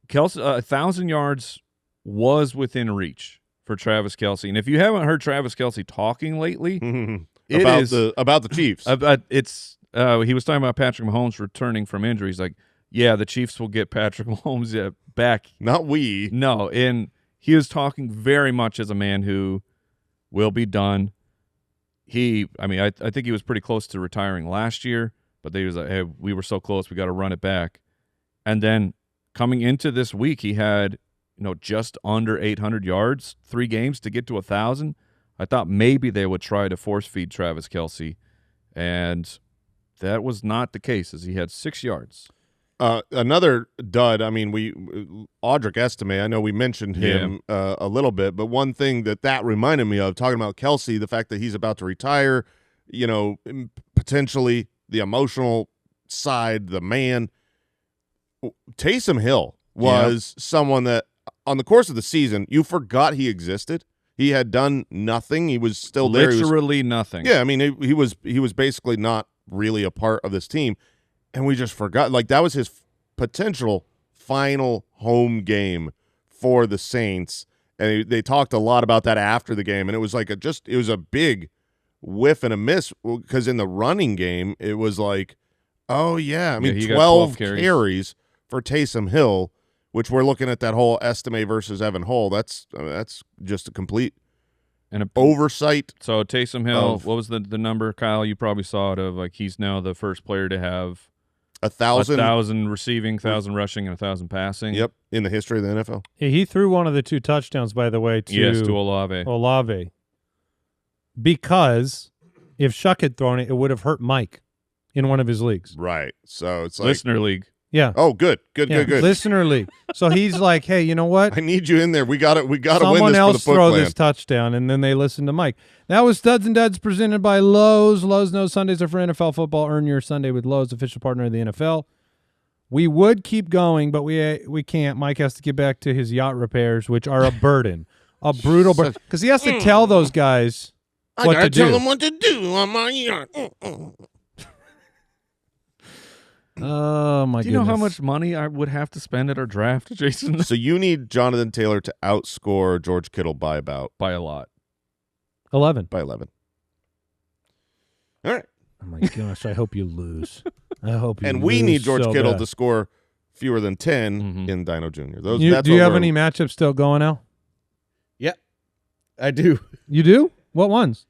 Kelsey, 1,000 yards was within reach for Travis Kelsey. And if you haven't heard Travis Kelsey talking lately, about the Chiefs. He was talking about Patrick Mahomes returning from injuries. Like, yeah, the Chiefs will get Patrick Mahomes back. Not we. No, and he was talking very much as a man who will be done. I think he was pretty close to retiring last year, but they was like, hey, we were so close, we got to run it back. And then coming into this week, he had, just under 800 yards, 3 games to get to 1,000. I thought maybe they would try to force feed Travis Kelsey, and that was not the case, as he had 6 yards. Another dud. I mean, Audric Estime, I know we mentioned him a little bit, but one thing that reminded me of, talking about Kelsey, the fact that he's about to retire, potentially the emotional side, the man. Taysom Hill was someone that on the course of the season, you forgot he existed. He had done nothing. He was still there. Literally nothing. Yeah, I mean, he was basically not really a part of this team. And we just forgot. Like, that was his potential final home game for the Saints. And they talked a lot about that after the game. And it was like it was a big whiff and a miss, because in the running game, it was like, oh, yeah. I mean, 12 carries for Taysom Hill which we're looking at that whole Estime versus Evan Hull. That's just a complete oversight. So Taysom Hill, what was the number, Kyle? You probably saw it of like he's now the first player to have 1,000 receiving, 1,000 rushing, and 1,000 passing. Yep, in the history of the NFL. He threw one of the 2 touchdowns, by the way, to Olave. Olave. Because if Shuck had thrown it, it would have hurt Mike in one of his leagues. Right. So it's like Listener League. Yeah. Oh, good. Listener league. So he's like, hey, you know what? I need you in there. We got to win this Someone for else the Foot throw Clan. this touchdown, and then they listen to Mike. That was Studs and Duds presented by Lowe's. Lowe's knows Sundays are for NFL football. Earn your Sunday with Lowe's, official partner of the NFL. We would keep going, but we can't. Mike has to get back to his yacht repairs, which are a burden, a brutal burden, because he has to tell those guys what to do. I gotta tell them what to do on my yacht. Oh, my goodness. Do you know how much money I would have to spend at our draft, Jason? So you need Jonathan Taylor to outscore George Kittle by a lot. 11. All right. Oh, my gosh. I hope you lose. I hope you And lose we need George so Kittle bad. to score fewer than 10 in Dino Jr. Do you have any matchups still going now? Yeah, I do. You do? What ones?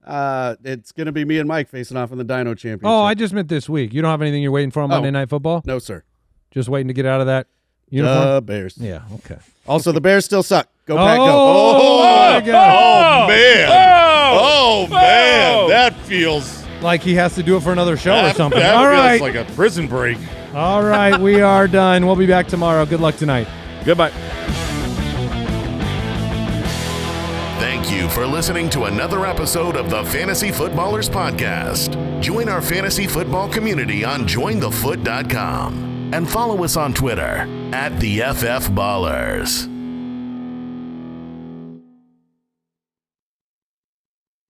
It's going to be me and Mike facing off in the Dino Championship. Oh, I just meant this week. You don't have anything you're waiting for on Monday Night Football? No, sir. Just waiting to get out of that uniform? The Bears. Yeah, okay. Also, the Bears still suck. Go Pack, go. Oh, my God. Oh, man. Oh, man. That feels Like he has to do it for another show or something. That All feels right. like a prison break. All right, we are done. We'll be back tomorrow. Good luck tonight. Goodbye. Thank you for listening to another episode of the Fantasy Footballers Podcast. Join our fantasy football community on jointhefoot.com and follow us on Twitter @TheFFBallers.